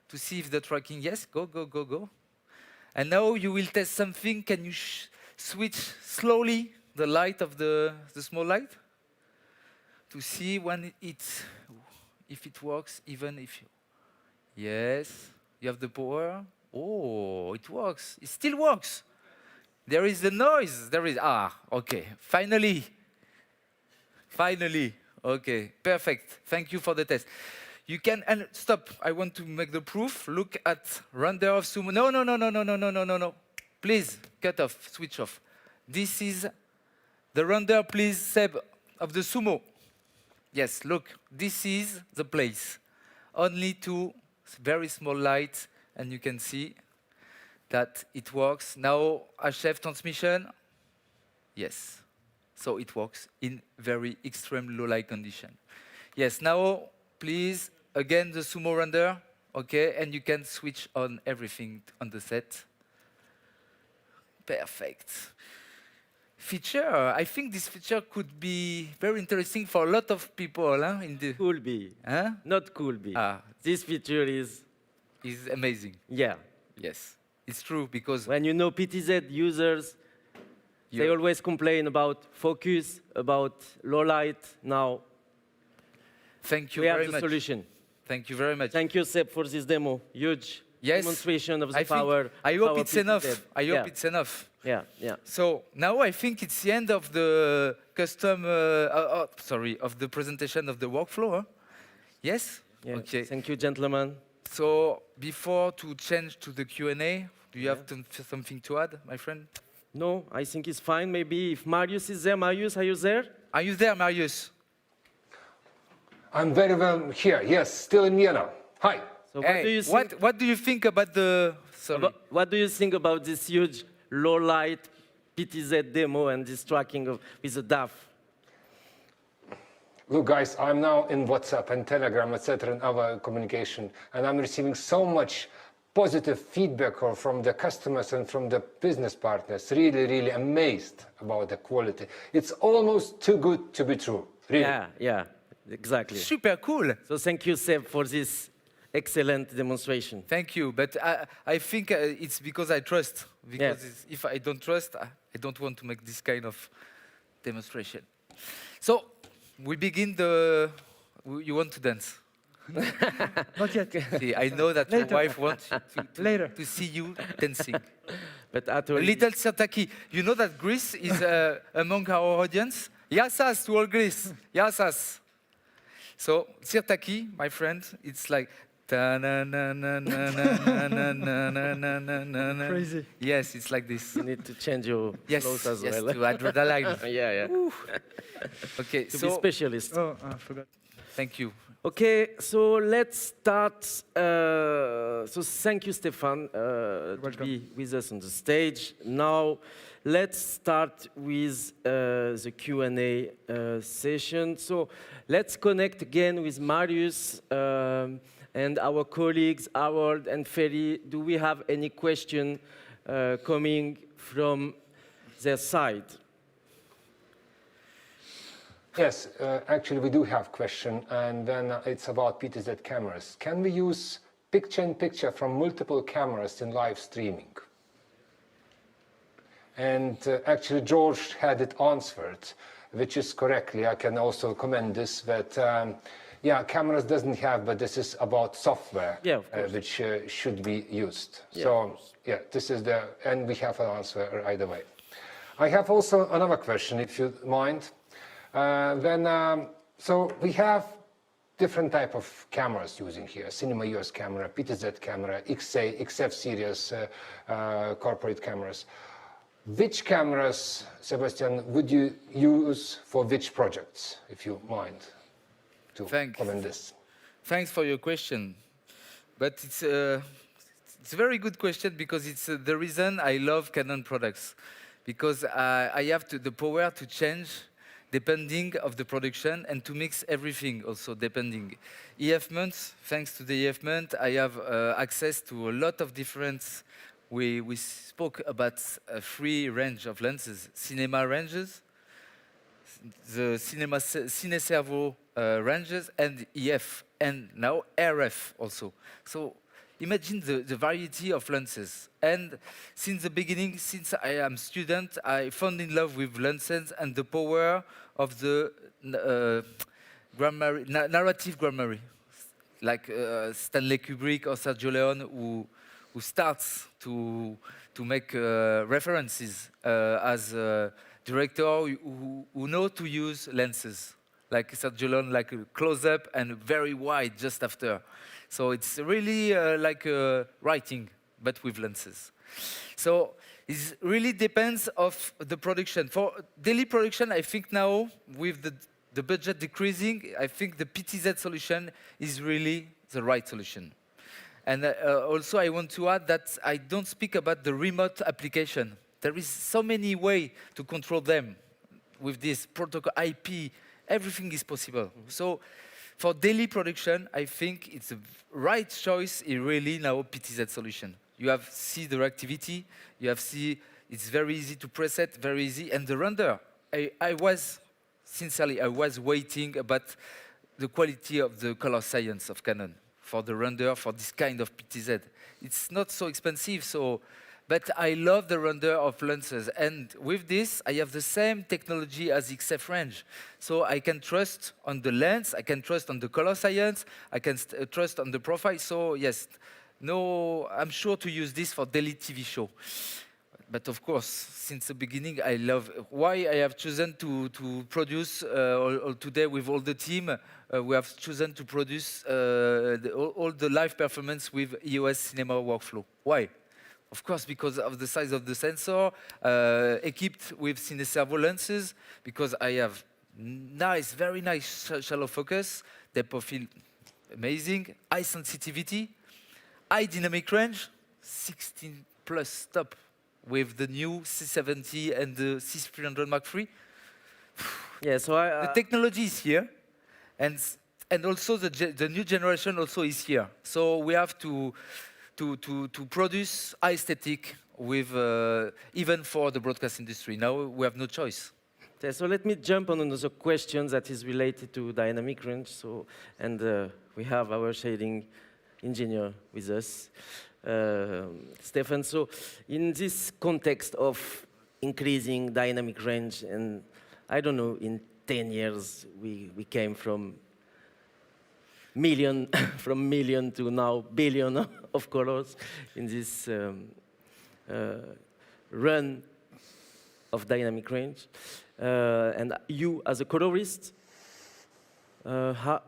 S2: to see if the tracking? Yes, go. And now you will test something. Can you switch slowly the light of the small light to see when if it works, even if Yes, you have the power. Oh, it works. It still works. There is the noise. There is, okay. Finally. Finally. Okay, perfect. Thank you for the test. You can, and stop. I want to make the proof. Look at render of sumo. No, no, no, no, no, no, no, no, no, no. Please, cut off, switch off. This is the render, please, Seb, of the sumo. Yes, look, this is the place. Only two very small lights, and you can see that it works. Now, HF transmission. Yes. So it works in very extreme low light condition. Yes, now, please, again, the sumo render. Okay, and you can switch on everything on the set. Perfect. Feature, I think this feature could be very interesting for a lot of people. Huh, in the
S1: Cool be.
S2: huh?
S1: Not cool be. This feature is,
S2: Amazing.
S1: yeah.
S2: Yes, it's true because
S1: When you know PTZ users, they always complain about focus, about low light. Now
S2: thank you
S1: we have
S2: very
S1: the
S2: much.
S1: solution.
S2: Thank you very much.
S1: Thank you, Seb, for this demo. Huge
S2: Yes,
S1: demonstration of the
S2: I
S1: power.
S2: think, I hope
S1: power
S2: it's enough.
S1: PTZ.
S2: I
S1: Yeah.
S2: hope it's enough.
S1: Yeah, yeah.
S2: So now I think it's the end of the custom, of the presentation of the workflow. Huh? Yes?
S1: Yeah.
S2: Okay.
S1: Thank you, gentlemen.
S2: So before to change to the Q&A, do you have something to add, my friend?
S1: No, I think it's fine. Maybe if Marius is there. Marius, are you there?
S2: Are you there, Marius?
S3: I'm very well here. Yes, still in Vienna. Hi.
S1: So
S2: Hey,
S1: what do you think?
S2: what do you think about the... Sorry.
S1: What do you think about this huge low light PTZ demo and this tracking with the DAF?
S3: Look, guys, I'm now in WhatsApp and Telegram, etc., and other communication, and I'm receiving so much positive feedback from the customers and from the business partners. Really, really amazed about the quality. It's almost too good to be true. Really.
S1: Yeah, yeah, exactly.
S2: Super cool.
S1: So thank you, Seb, for this excellent demonstration.
S2: Thank you, but I think it's because I trust. Because if I don't trust, I don't want to make this kind of demonstration. So we begin the. You want to dance?
S10: Not yet.
S2: See, I know that your wife wants you
S10: Later.
S2: to see you dancing.
S1: But at all,
S2: A little Sirtaki. You know that Greece is among our audience. Yassas to all Greece. Yassas. So Sirtaki, my friend, it's like.
S10: Crazy.
S2: Yes, it's like this.
S1: you need to change your
S2: Yes,
S1: clothes as
S2: yes,
S1: well.
S2: to adrenaline.
S1: Yeah, yeah.
S2: Okay,
S1: To be
S2: so
S1: specialist.
S10: Oh, I forgot.
S2: thank you.
S1: Okay, so let's start. So thank you, Stefan, to
S10: welcome.
S1: be with us on the stage. Now, let's start with the Q&A session. So let's connect again with Marius and our colleagues, Harold and Ferry. Do we have any question coming from their side?
S3: Yes, actually we do have question, and then it's about PTZ cameras. Can we use picture-in-picture from multiple cameras in live streaming? And actually George had it answered, which is correctly. I can also comment this, that yeah, cameras doesn't have, but this is about software,
S1: Yeah, of course.
S3: which should be used.
S1: Yeah, of
S3: So
S1: course.
S3: yeah, this is the, and we have an answer either way. I have also another question, if you mind. So we have different type of cameras using here: Cinema US camera, PTZ camera, XA, XF series corporate cameras. Which cameras, Sebastian, would you use for which projects, if you mind to comment this?
S2: Thanks for your question. But it's a very good question because it's the reason I love Canon products. Because I have the power to change depending of the production and to mix everything also depending. EF months, thanks to the EF month, I have access to a lot of different. We spoke about a free range of lenses, cinema ranges, the Cine Servo ranges, and EF, and now RF also. So imagine the variety of lenses. And since the beginning, since I am student, I fell in love with lenses and the power of the narrative grammar. like Stanley Kubrick or Sergio Leone, who starts to make references as a director who know to use lenses, like Sergio Leone, like a close-up and very wide just after. So it's really like writing, but with lenses. So it really depends of the production. For daily production, I think now with the budget decreasing, I think the PTZ solution is really the right solution. And also I want to add that I don't speak about the remote application. There is so many ways to control them with this protocol IP, everything is possible. So for daily production, I think it's a right choice in really now PTZ solution. You have see the reactivity, you have see it's very easy to preset, very easy, and the render. Sincerely, I was waiting about the quality of the color science of Canon for the render for this kind of PTZ. It's not so expensive, but I love the render of lenses. And with this, I have the same technology as XF range. So I can trust on the lens, I can trust on the color science, I can trust on the profile. So yes, no, I'm sure to use this for daily TV show. But of course, since the beginning, I love why I have chosen to produce today with all the team. We have chosen to produce all the live performance with EOS Cinema workflow. Why? Of course, because of the size of the sensor, equipped with CineServo lenses, because I have nice, very nice shallow focus, depth of field amazing, high sensitivity, high dynamic range, 16 plus stop with the new C70 and the C300 Mark III.
S1: Yeah, so
S2: the technology is here, and also the new generation also is here. So we have to produce aesthetic with even for the broadcast industry. Now we have no choice.
S1: Yeah, so let me jump on another question that is related to dynamic range. We have our shading engineer with us, Stefan. So in this context of increasing dynamic range, and I don't know, in 10 years we came from million to now billion of colors in this run of dynamic range. And you, as a colorist, how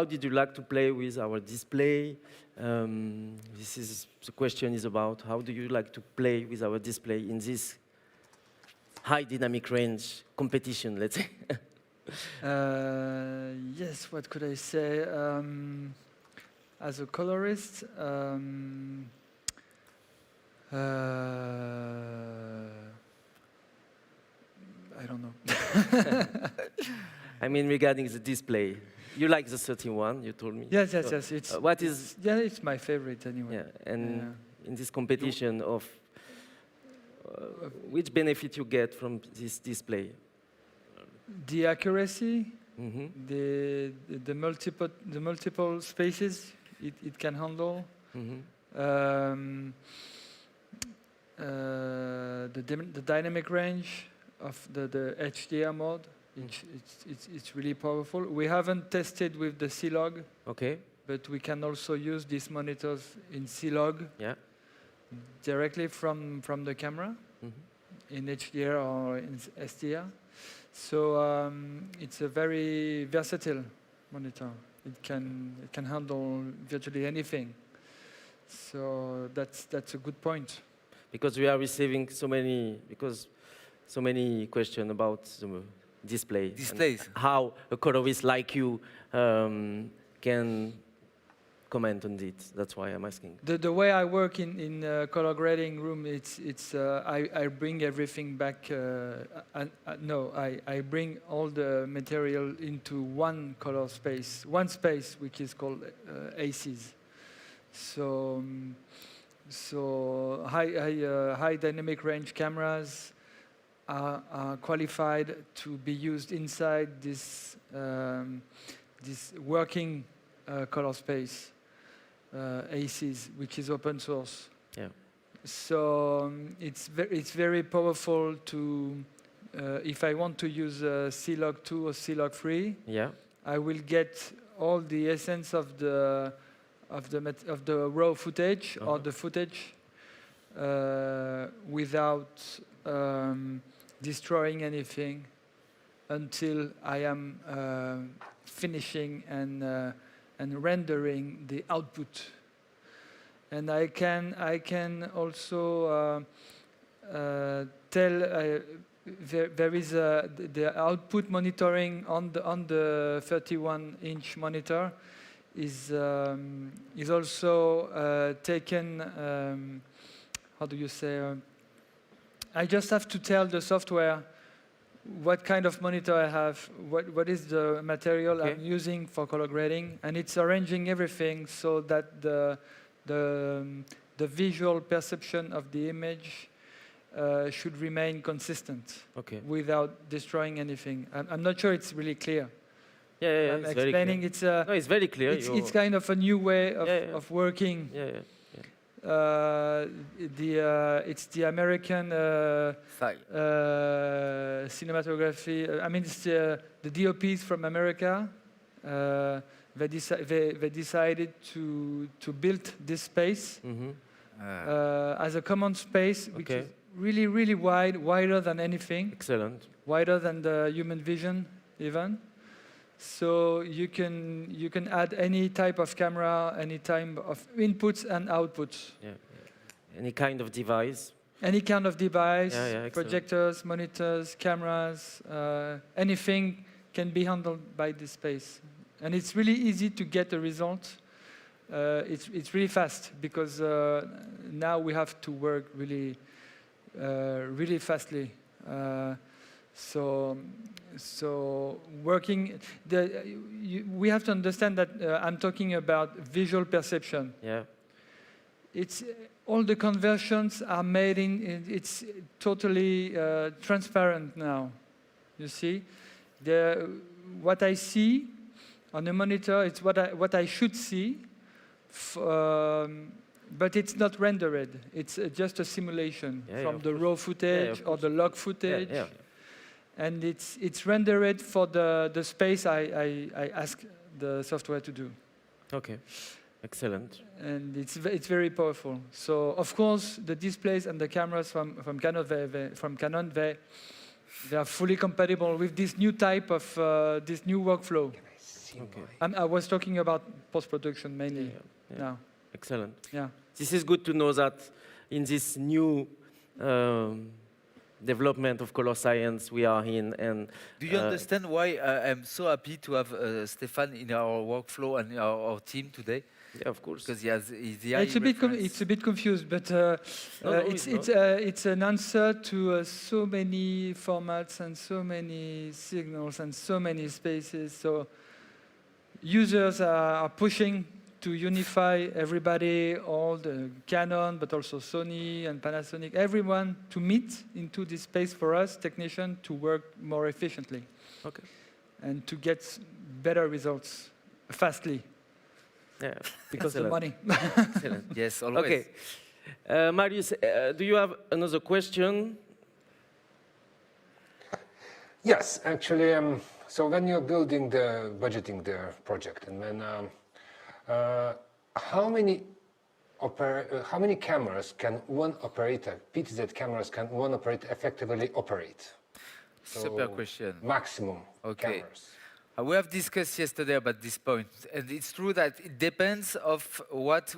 S1: did you like to play with our display? The question is about how do you like to play with our display in this high dynamic range competition, let's say?
S10: Yes, what could I say? As a colorist, I don't know.
S1: I mean, regarding the display, you like the 31, you told me.
S10: Yes.
S1: It's what is?
S10: Yeah, it's my favorite anyway.
S1: Yeah, and in this competition of which benefit you get from this display?
S10: The accuracy, the multiple spaces it can handle, the dynamic range of the HDR mode. It's really powerful. We haven't tested with the C-Log, but we can also use these monitors in C-Log directly from the camera in HDR or in SDR. So it's a very versatile monitor. It can handle virtually anything. So that's a good point.
S1: Because we are receiving so many questions about the displays. How a colorist like you can comment on it. That's why I'm asking.
S10: The way I work in color grading room, I bring everything back. I bring all the material into one color space, one space which is called ACES. So high dynamic range cameras are qualified to be used inside this working color space, ACES, which is open source.
S1: Yeah.
S10: So it's very powerful to, if I want to use C-Log 2 or C-Log 3, I will get all the essence of the raw footage or the footage without destroying anything until I am finishing and rendering the output. And I can also tell there is the output monitoring on the 31-inch monitor is also taken. How do you say? I just have to tell the software what kind of monitor I have, what is the material I'm using for color grading, and it's arranging everything so that the visual perception of the image should remain consistent without destroying anything. I'm not sure it's really clear.
S1: Yeah,
S10: I'm
S1: it's
S10: explaining.
S1: Very clear. No, it's very clear.
S10: It's kind of a new way of working. It's the American cinematography. I mean, it's the DOPs from America. They decided to build this space as a common space, which is really, really wide, wider than anything.
S1: Excellent.
S10: Wider than the human vision, even. So you can add any type of camera, any type of inputs and outputs.
S1: Yeah. Any kind of device.
S10: Any kind of device,
S1: excellent.
S10: projectors, monitors, cameras, anything can be handled by this space. And it's really easy to get a result. It's really fast because now we have to work really, really fastly. So working, we have to understand that I'm talking about visual perception.
S1: Yeah.
S10: It's all the conversions are made it's totally transparent now. You see, what I see on the monitor, it's what I should see, but it's not rendered. It's just a simulation from the raw footage or the log footage. And it's rendered for the space I ask the software to do.
S1: Okay, excellent.
S10: And it's very powerful. So of course the displays and the cameras from Canon they are fully compatible with this new type of this new workflow. I was talking about post-production mainly now.
S1: Excellent.
S10: Yeah.
S1: This is good to know that in this new development of color science we are in. And
S2: do you understand why I'm so happy to have Stefan in our workflow and our team today?
S1: Yeah, of course.
S2: Because
S10: it's a bit confused, but it's an answer to so many formats and so many signals and so many spaces. So users are pushing to unify everybody, all the Canon, but also Sony and Panasonic, everyone to meet into this space for us, technicians, to work more efficiently.
S1: Okay.
S10: And to get better results fastly.
S1: Yeah.
S10: Because of money.
S2: Excellent. Yes, always.
S1: Okay. Marius, do you have another question?
S3: Yes, actually, so when you're budgeting the project, and then how many cameras can one operator, PTZ cameras, can one operator effectively operate? So
S2: super question.
S3: Maximum cameras.
S2: We have discussed yesterday about this point, and it's true that it depends of what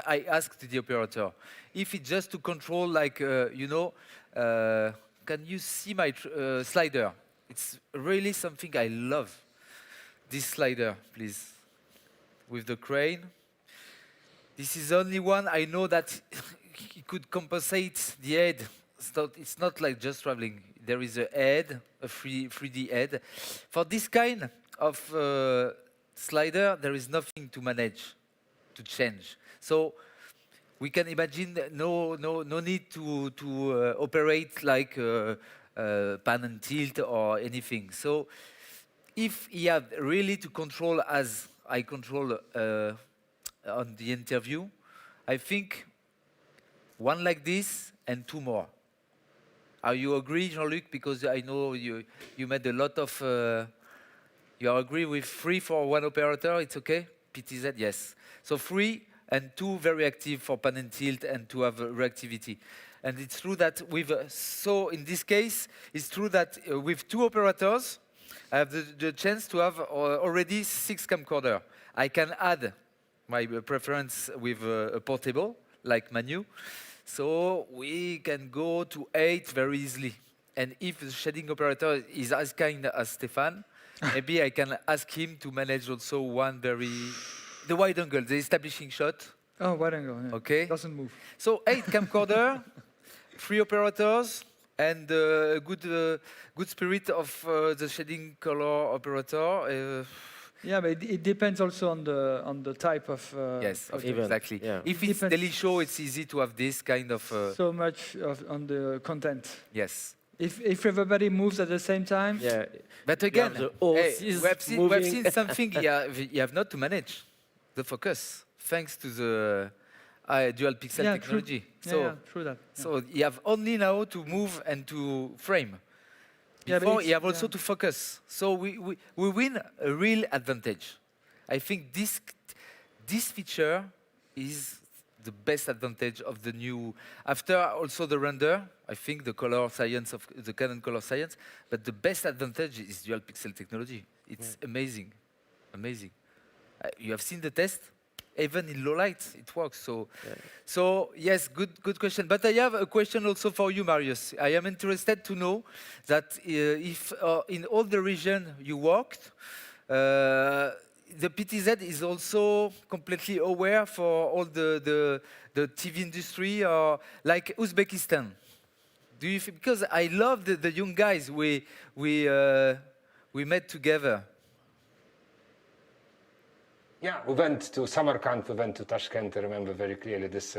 S2: I ask to the operator. If it's just to control, like can you see my slider? It's really something I love. This slider, please, with the crane. This is only one I know that it could compensate the head. It's not like just traveling. There is a head, a 3D head. For this kind of slider, there is nothing to manage, to change. So we can imagine no need to operate like pan and tilt or anything. So if you have really to control as I control on the interview, I think one like this and two more. Are you agree, Jean-Luc? Because I know you made a lot of You agree with 3 for one operator? It's okay? PTZ, yes. So 3 and 2 very active for pan and tilt and to have reactivity. And it's true that with, so in this case, it's true that with 2 operators, I have the chance to have already 6 camcorder. I can add my preference with a portable, like Manu. So we can go to 8 very easily. And if the shading operator is as kind as Stefan, maybe I can ask him to manage also one the wide angle, the establishing shot.
S10: Oh, wide angle. Yeah.
S2: Okay.
S10: Doesn't move.
S2: So 8 camcorder, 3 operators, and good spirit of the shading color operator.
S10: Yeah, but it depends also on the type of.
S2: Yes,
S10: project.
S2: exactly.
S1: Yeah.
S2: If it's
S10: Depends.
S2: daily show, it's easy to have this kind of.
S10: So much on the content.
S2: Yes.
S10: If everybody moves at the same time.
S1: Yeah.
S2: But
S1: You
S2: again,
S1: have the horses
S2: we have
S1: moving.
S2: seen something you have not to manage the focus thanks to the dual pixel
S10: Yeah,
S2: technology.
S10: True.
S2: So,
S10: yeah, true that. Yeah.
S2: so you have only now to move and to frame.
S10: Yeah, but
S2: Before
S10: it's-
S2: you have also
S10: yeah.
S2: to focus. So we win a real advantage. I think this feature is the best advantage of the new. After also the render, I think the color science of the Canon color science, but the best advantage is dual pixel technology. It's amazing, amazing. You have seen the test. Even in low light, it works. So, so yes, good question. But I have a question also for you, Marius. I am interested to know that if in all the region you worked, the PTZ is also completely aware for all the TV industry, or like Uzbekistan. Do you? Because I love the young guys we met together.
S3: Yeah, we went to Samarkand, we went to Tashkent, I remember very clearly this.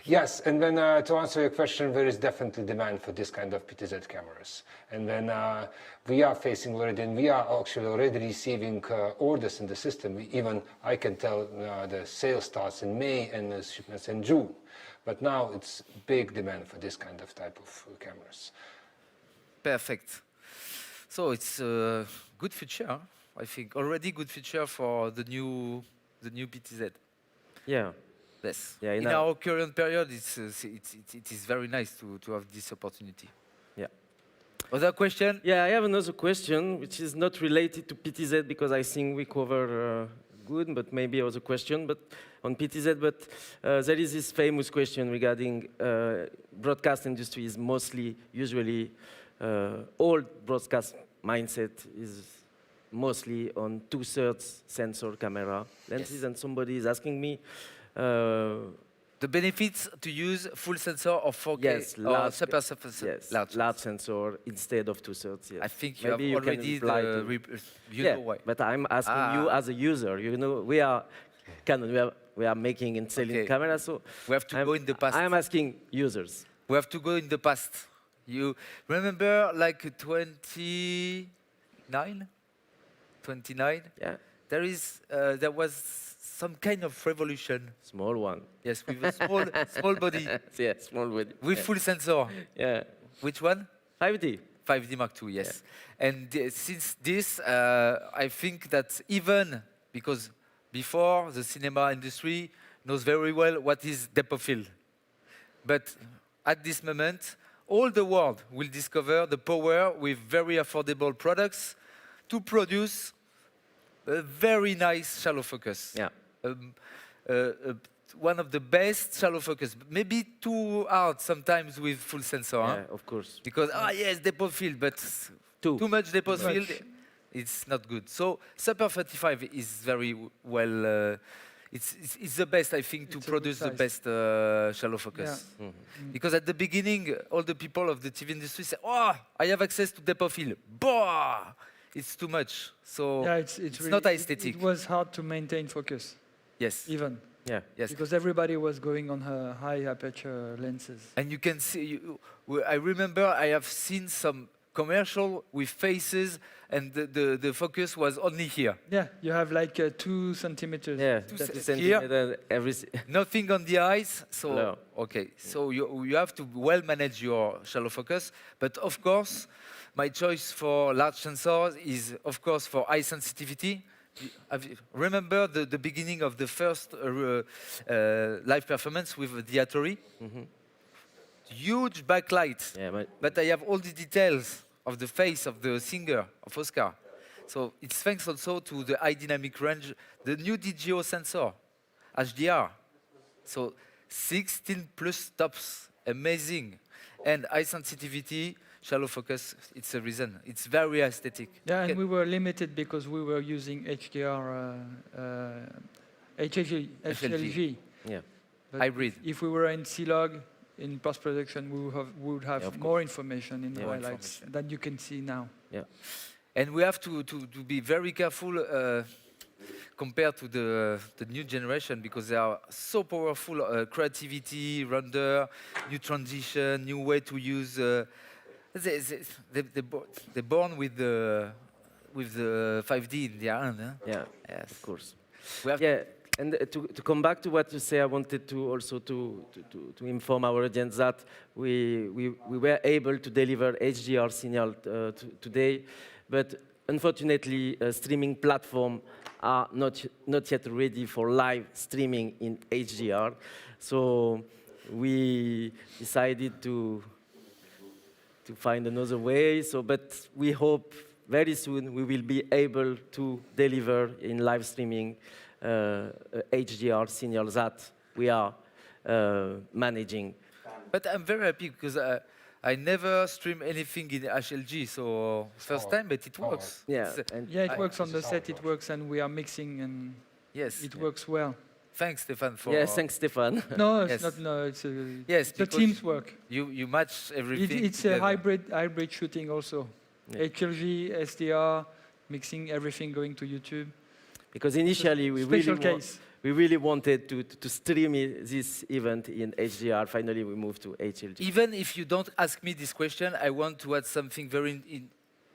S3: Yes, and then to answer your question, there is definitely demand for this kind of PTZ cameras. And then we are facing already, and we are actually already receiving orders in the system. Even I can tell the sales starts in May and the shipments in June. But now it's big demand for this kind of type of cameras.
S2: Perfect. So it's a good feature, huh? I think already good feature for the new PTZ.
S1: Yeah.
S2: Yes.
S1: Yeah,
S2: in our current period, it is very nice to have this opportunity.
S1: Yeah.
S2: Other question?
S1: Yeah, I have another question, which is not related to PTZ because I think we cover good, but maybe other question, but on PTZ. But there is this famous question regarding broadcast industry is mostly, usually, old broadcast mindset is mostly on 2/3 sensor camera lenses, and somebody is asking me.
S2: The benefits to use full sensor of 4K
S1: Yes,
S2: or
S1: large,
S2: super sensor,
S1: yes,
S2: large.
S1: large sensor instead of 2/3. Yes.
S2: I think you
S1: Maybe
S2: have
S1: can
S2: already
S1: reply
S2: the
S1: to-
S2: you
S1: yeah,
S2: know why.
S1: but I'm asking you as a user. You know, we are Canon. We are making and selling
S2: Okay.
S1: cameras, so
S2: We have to go in the past.
S1: I'm asking users.
S2: We have to go in the past. You remember like 29?
S1: Yeah,
S2: There was some kind of revolution.
S1: small one.
S2: Yes, with a small body,
S1: Yeah, small body.
S2: with full sensor.
S1: Yeah,
S2: Which one?
S1: 5D.
S2: 5D Mark II, yes. And since this, I think that even because before the cinema industry knows very well what is depth of field, but at this moment, all the world will discover the power with very affordable products to produce a very nice shallow focus.
S1: Yeah.
S2: One of the best shallow focus, maybe too hard sometimes with full sensor. Huh?
S1: Yeah, of course.
S2: Because, yes, depth of field, but too much depth of field, it's not good. So Super 35 is very well, it's the best, I think, to
S10: It's a good
S2: produce the
S10: size.
S2: best shallow focus.
S10: Yeah.
S2: Because at the beginning, all the people of the TV industry say, oh, I have access to depth of field. Bah! It's too much. So
S10: Yeah, it's really,
S2: not aesthetic.
S10: It was hard to maintain focus,
S2: Yes,
S10: even
S1: Yeah.
S2: yes.
S10: because everybody was going on her high aperture lenses.
S2: And you can see, I remember I have seen some commercial with faces, and the focus was only here.
S10: Yeah, you have like 2 centimeters.
S1: Yeah,
S2: Two
S1: 2
S2: here.
S1: centimeters every.
S2: Nothing on the eyes. So
S1: No.
S2: okay, so you have to well manage your shallow focus. But of course, my choice for large sensors is of course for high sensitivity. Remember the beginning of the first live performance with the Atari? Huge backlight,
S1: Yeah,
S2: but I have all the details of the face of the singer, of Oscar. So it's thanks also to the high dynamic range, the new DGO sensor, HDR. So 16 plus stops, amazing. And high sensitivity, shallow focus, it's a reason. It's very aesthetic.
S10: Yeah, and
S2: Okay.
S10: we were limited because we were using HDR, HLG.
S1: yeah.
S10: But
S2: Hybrid.
S10: If we were in C-Log, in post-production, we would have
S1: Yeah, of
S10: more information in the
S1: Yeah, more
S10: highlights than you can see now.
S2: And we have to be very careful compared to the new generation because they are so powerful. Creativity, render, new transition, new way to use. They're born with the 5D in their hand. Huh?
S1: Yeah,
S2: Yes.
S1: of course.
S2: We have
S1: Yeah, and to come back to what you say, I wanted to also to inform our audience that we were able to deliver HDR signal today, but unfortunately, streaming platforms are not yet ready for live streaming in HDR. So we decided to find another way. So, but we hope very soon we will be able to deliver in live streaming HDR signals that we are managing.
S2: But I'm very happy because I never stream anything in HLG, so first time, but it works.
S1: Yeah,
S2: It's,
S1: and
S10: Yeah, it works on the
S3: this is how
S10: set,
S3: it
S10: it works, and we are mixing, and
S2: yes.
S10: it works well.
S2: Thanks, Stefan, for
S1: yeah, thanks, Stefan.
S10: No, it's
S2: Yes.
S10: not. No, it's
S2: Yes,
S10: the
S2: because
S10: team's work.
S2: you match everything.
S10: It's a
S2: together.
S10: hybrid shooting also.
S1: Yeah.
S10: HLG, SDR, mixing everything going to YouTube.
S1: Because initially
S10: Special case.
S1: we really wanted to stream this event in HDR. Finally, we moved to HLG.
S2: Even if you don't ask me this question, I want to add something very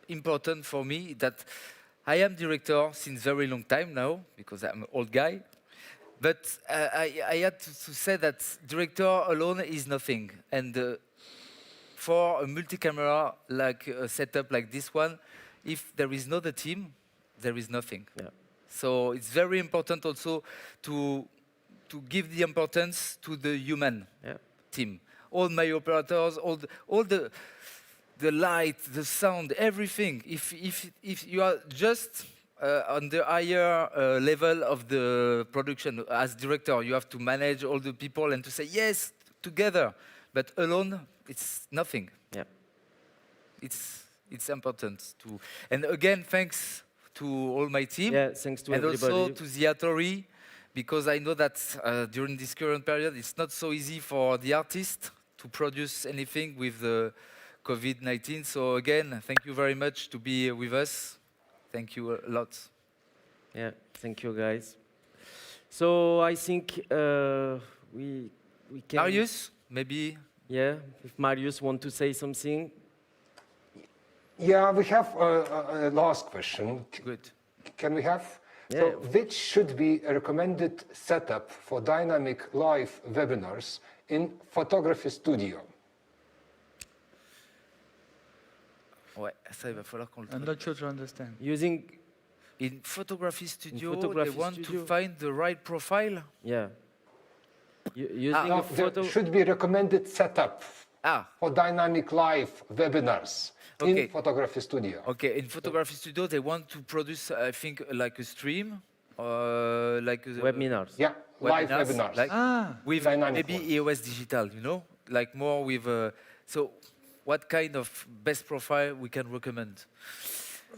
S2: important for me, that I am director since very long time now, because I'm an old guy. But I had to say that director alone is nothing. And for a multi-camera like a setup like this one, if there is not a team, there is nothing.
S1: Yeah.
S2: So it's very important also to give the importance to the human
S1: Yeah.
S2: team. All my operators, all the light, the sound, everything. If you are just on the higher level of the production as director, you have to manage all the people and to say yes together. But alone, it's nothing.
S1: Yeah.
S2: It's important to. And again, thanks to all my team.
S1: Yeah, thanks to
S2: And
S1: everybody.
S2: also to the Atari, because I know that during this current period, it's not so easy for the artist to produce anything with the COVID-19. So again, thank you very much to be with us. Thank you a lot.
S1: Yeah, thank you, guys. So I think we can.
S2: Marius, maybe.
S1: Yeah, if Marius want to say something.
S3: Yeah, we have a last question.
S2: Good.
S3: Can we have?
S1: Yeah.
S3: So, which should be a recommended setup for dynamic live webinars in photography studio?
S2: Ouais, ça il va falloir qu'on le
S10: I'm
S2: traduise.
S10: not sure to understand.
S1: Using,
S2: In photography studio,
S1: photography
S2: they want
S1: studio.
S2: to find the right profile.
S1: yeah. Using
S2: Ah.
S1: a
S3: No,
S1: photo.
S3: there should be recommended setup
S2: Ah,
S3: for dynamic live webinars
S2: Okay.
S3: in photography studio.
S2: okay. In photography studio, they want to produce, I think, like a stream, like a,
S1: Webinars.
S3: Yeah, live
S2: webinars,
S3: webinars.
S2: like
S10: Ah,
S2: with
S3: Dynamic
S2: maybe
S3: ones.
S2: EOS digital, you know, like more with. So, what kind of best profile we can recommend?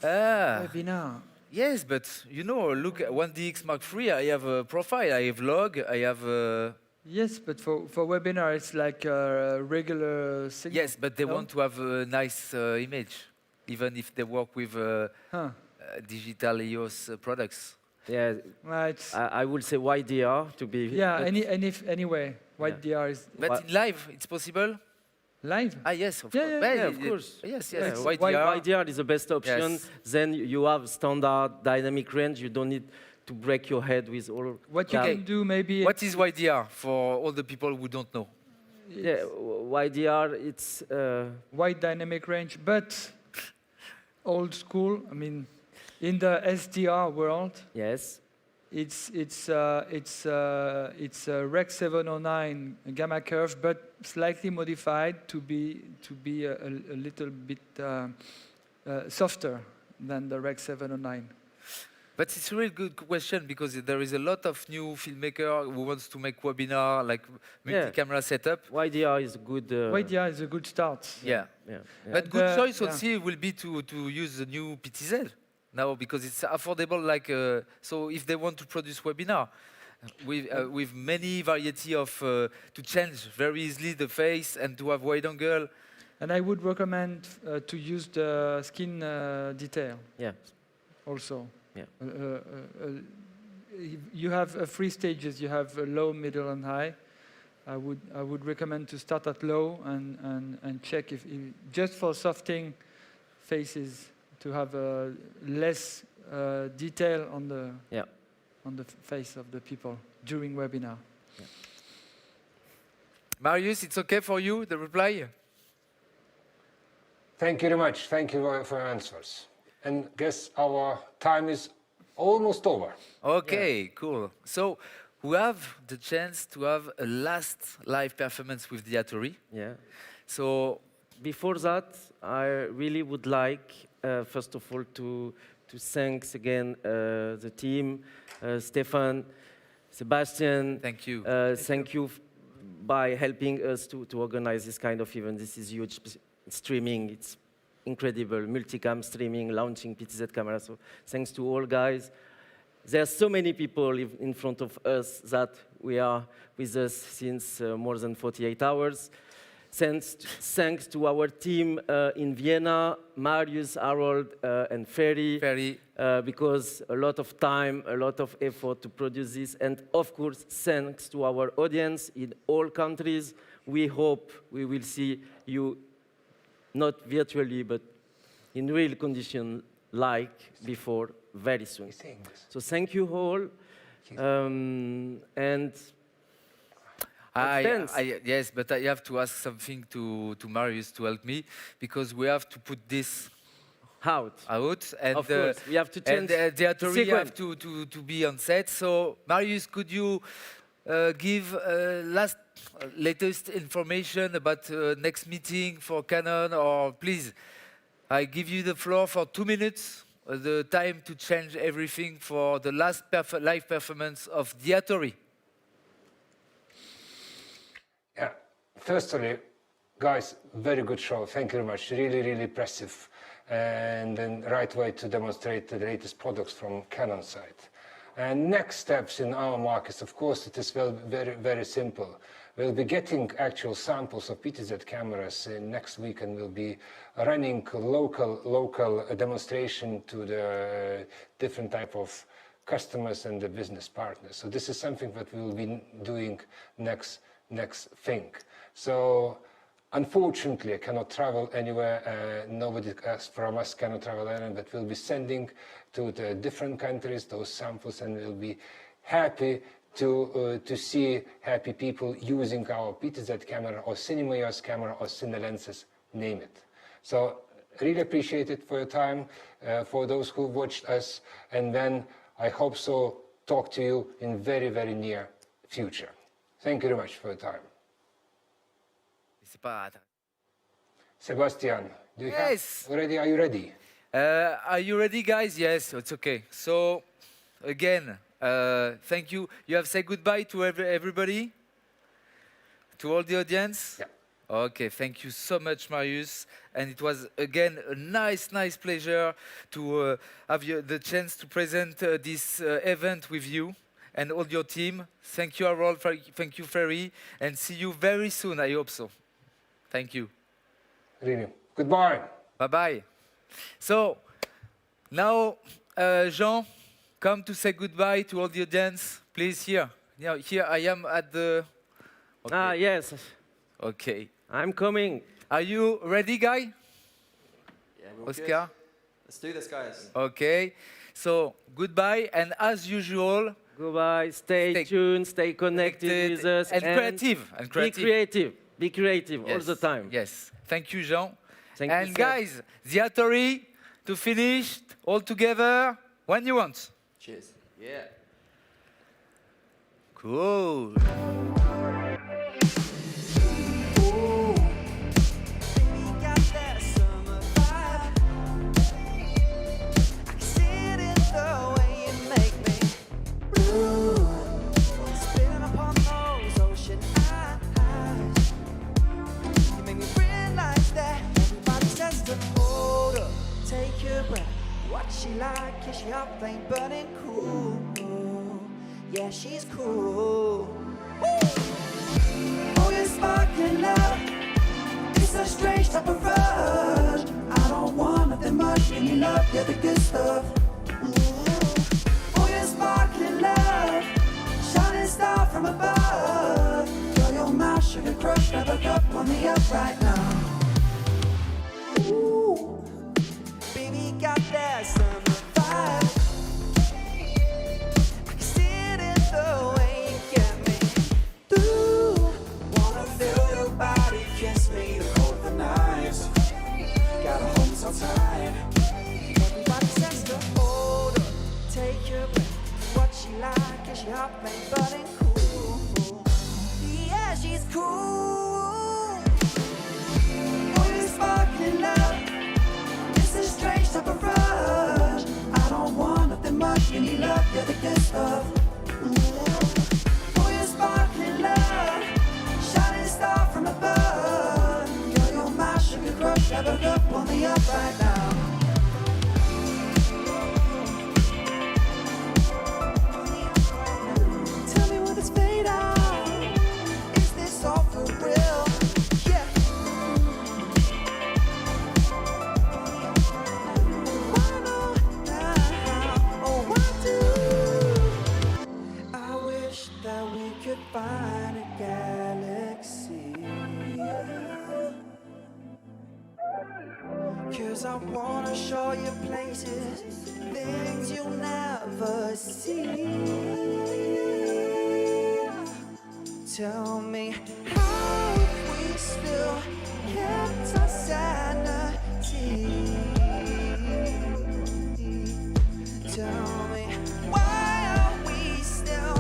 S2: Ah,
S10: webinar.
S2: yes, but you know, look at 1DX Mark III. I have a profile. I have log. I have.
S10: Yes, but for webinar, it's like a regular signal.
S2: Yes, but they
S10: No?
S2: want to have a nice image, even if they work with
S10: Huh.
S2: digital EOS products.
S1: Yeah,
S10: Right.
S1: I would say YDR to be.
S10: Yeah,
S1: but
S10: anyway, white DR is.
S2: But
S1: What-
S2: in live, it's possible.
S10: Live?
S2: Ah, yes, of
S10: Yeah,
S2: course.
S10: yeah,
S2: Well,
S1: yeah, of course.
S2: Yes,
S1: Yeah,
S2: yes.
S1: YDR is the best option.
S2: Yes.
S1: Then you have standard dynamic range. You don't need to break your head with all.
S10: What you
S1: Yeah.
S10: can do maybe...
S2: What is YDR for all the people who don't know?
S1: Yeah, YDR, it's
S10: wide dynamic range, but old school. I mean, in the SDR world,
S1: yes,
S10: it's a Rec 709 gamma curve, but slightly modified to be a little bit softer than the Rec 709.
S2: But it's a really good question because there is a lot of new filmmaker who wants to make webinar, like multi-camera setup.
S1: YDR is good.
S10: YDR is a good start.
S2: Yeah.
S1: Yeah, yeah.
S2: But good choice
S10: yeah.
S2: also will be to use the new PTZ now because it's affordable. Like so, if they want to produce webinar with many variety of to change very easily the face and to have wide angle.
S10: And I would recommend to use the skin detail
S1: Yeah.
S10: also.
S1: Yeah.
S10: You have 3 stages. You have low, middle, and high. I would recommend to start at low and check if just for softening faces to have less detail on the face of the people during webinar.
S1: Yeah.
S2: Marius, it's okay for you the reply?
S3: Thank you very much. Thank you for your answers. And guess our time is almost over.
S2: Okay, cool. So we have the chance to have a last live performance with the Attori.
S1: Yeah.
S2: So
S1: Before that, I really would like, first of all, to thank again the team, Stefan, Sebastian.
S2: thank you.
S1: Thank you by helping us to organize this kind of event. This is huge. Streaming, it's incredible. Multicam streaming, launching PTZ camera. So thanks to all guys. There are so many people in front of us that we are with us since more than 48 hours. Thanks to our team in Vienna, Marius, Harold, and Ferry, because a lot of time, a lot of effort to produce this. And of course, thanks to our audience in all countries. We hope we will see you not virtually, but in real condition like before very soon. So thank you all. And
S2: yes, but I have to ask something to Marius to help me because we have to put this
S1: out,
S2: and
S1: of course, we have to change
S2: and the Attori have
S1: sequence.
S2: to be on set. So Marius, could you give latest information about next meeting for Canon, or please, I give you the floor for 2 minutes, the time to change everything for the last live performance of the Attori.
S3: Yeah, firstly, guys, very good show. Thank you very much. Really, really impressive. And then right way to demonstrate the latest products from Canon side. And next steps in our markets, of course, it is very, very simple. We'll be getting actual samples of PTZ cameras next week, and we'll be running local demonstration to the different type of customers and the business partners. So this is something that we'll be doing next thing. So unfortunately, I cannot travel anywhere. Nobody from us cannot travel anywhere, but we'll be sending to the different countries those samples, and we'll be happy to see happy people using our PTZ camera or Cinema EOS camera or Cine lenses, name it. So really appreciate it for your time, for those who watched us, and then I hope so talk to you in very, very near future. Thank you very much for your time. Sebastian, do you
S2: Yes.
S3: have already? Are you ready?
S2: Are you ready, guys? Yes, it's okay. So, again, thank you. You have said goodbye to everybody? To all the audience?
S3: Yeah.
S2: Okay, thank you so much, Marius. And it was, again, a nice pleasure to have the chance to present this event with you and all your team. Thank you, Harold. Thank you, Ferry. And see you very soon, I hope so. Thank you.
S3: Really. Goodbye.
S2: Bye-bye. So, now, Jean, come to say goodbye to all the audience. Please, here. Here I am at the... Okay.
S1: Ah, yes.
S2: Okay.
S1: I'm coming.
S2: Are you ready, guy?
S9: Yeah, we're all
S2: Oscar?
S9: good. Let's do this, guys.
S2: Okay. So, goodbye, and as usual,
S1: Goodbye. Stay tuned. Stay connected with us.
S2: and creative. And creative.
S1: Be creative. Be creative all
S2: Yes,
S1: the time.
S2: Yes. Thank you, Jean.
S1: Thank you,
S2: And
S1: Seb.
S2: guys, the Atari to finish all together when you want.
S9: Cheers. Yeah.
S2: Cool.
S5: Got that summer vibe. I can see it in the way you make me move. Spinning upon those ocean eyes. You make me realize that everybody says to hold up, take your breath. What she like? Is she hot, flame burning cool? Yeah, she's cool. Oh, you're sparkling love. It's a strange type of rush. I don't want nothing much. Give me love, you're the good stuff. Oh, you're sparkling love. Shining star from above. Girl, you're my sugar crush. Grab a cup on the up right now. Ooh, baby, got that summer vibe. I can see it in the way you get me through. Wanna feel your body kiss me the cold of the night. Gotta hold me so tight. Everybody says to hold up, take your breath. What she like? Is she hot, flame burning cool? Yeah, she's cool. Oh, you're sparkling love. It's a strange type of rush. I don't want nothing much. Give me love, you're the good stuff. Oh, you're sparkling love. Shining star from above. Girl, you're my sugar crush. Have a cup on the up right now. Tell me when it's made out. Is this all for real? Yeah. Why not now? Oh, why do? I wish that we could find a galaxy. 'Cause I wanna show you places, things you'll never see. Tell me how we still kept our sanity. Tell me why are we still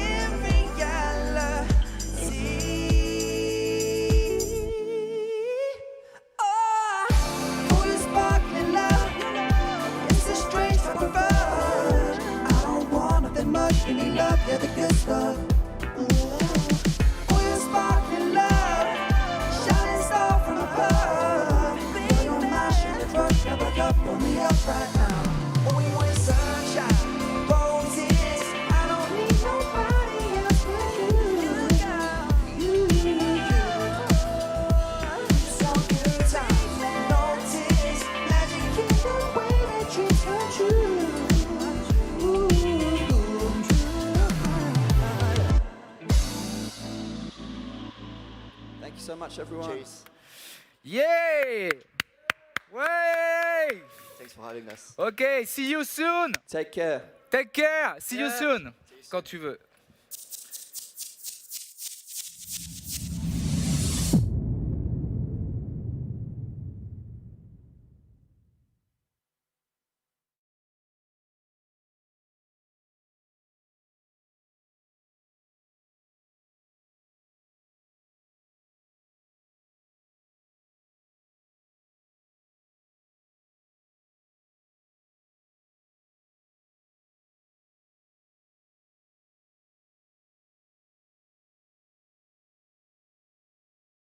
S5: in reality? Oh, you're sparkling love. It's a strange type of rush. I don't want nothing much. Give me love, you're the good stuff. Oh, you're sparkling love. Shining star from above. Girl, you're my sugar crush. Grab a cup on the up right now. Oh, we want sunshine, roses. I don't need nobody else but you. So good times, notice magic in the way that dreams come true.
S9: Thank you so much, everyone.
S6: Cheers.
S2: Yay! Way!
S6: Thanks for having us.
S2: Okay, see you soon.
S9: Take care.
S2: Take care. See you soon. Quand tu veux.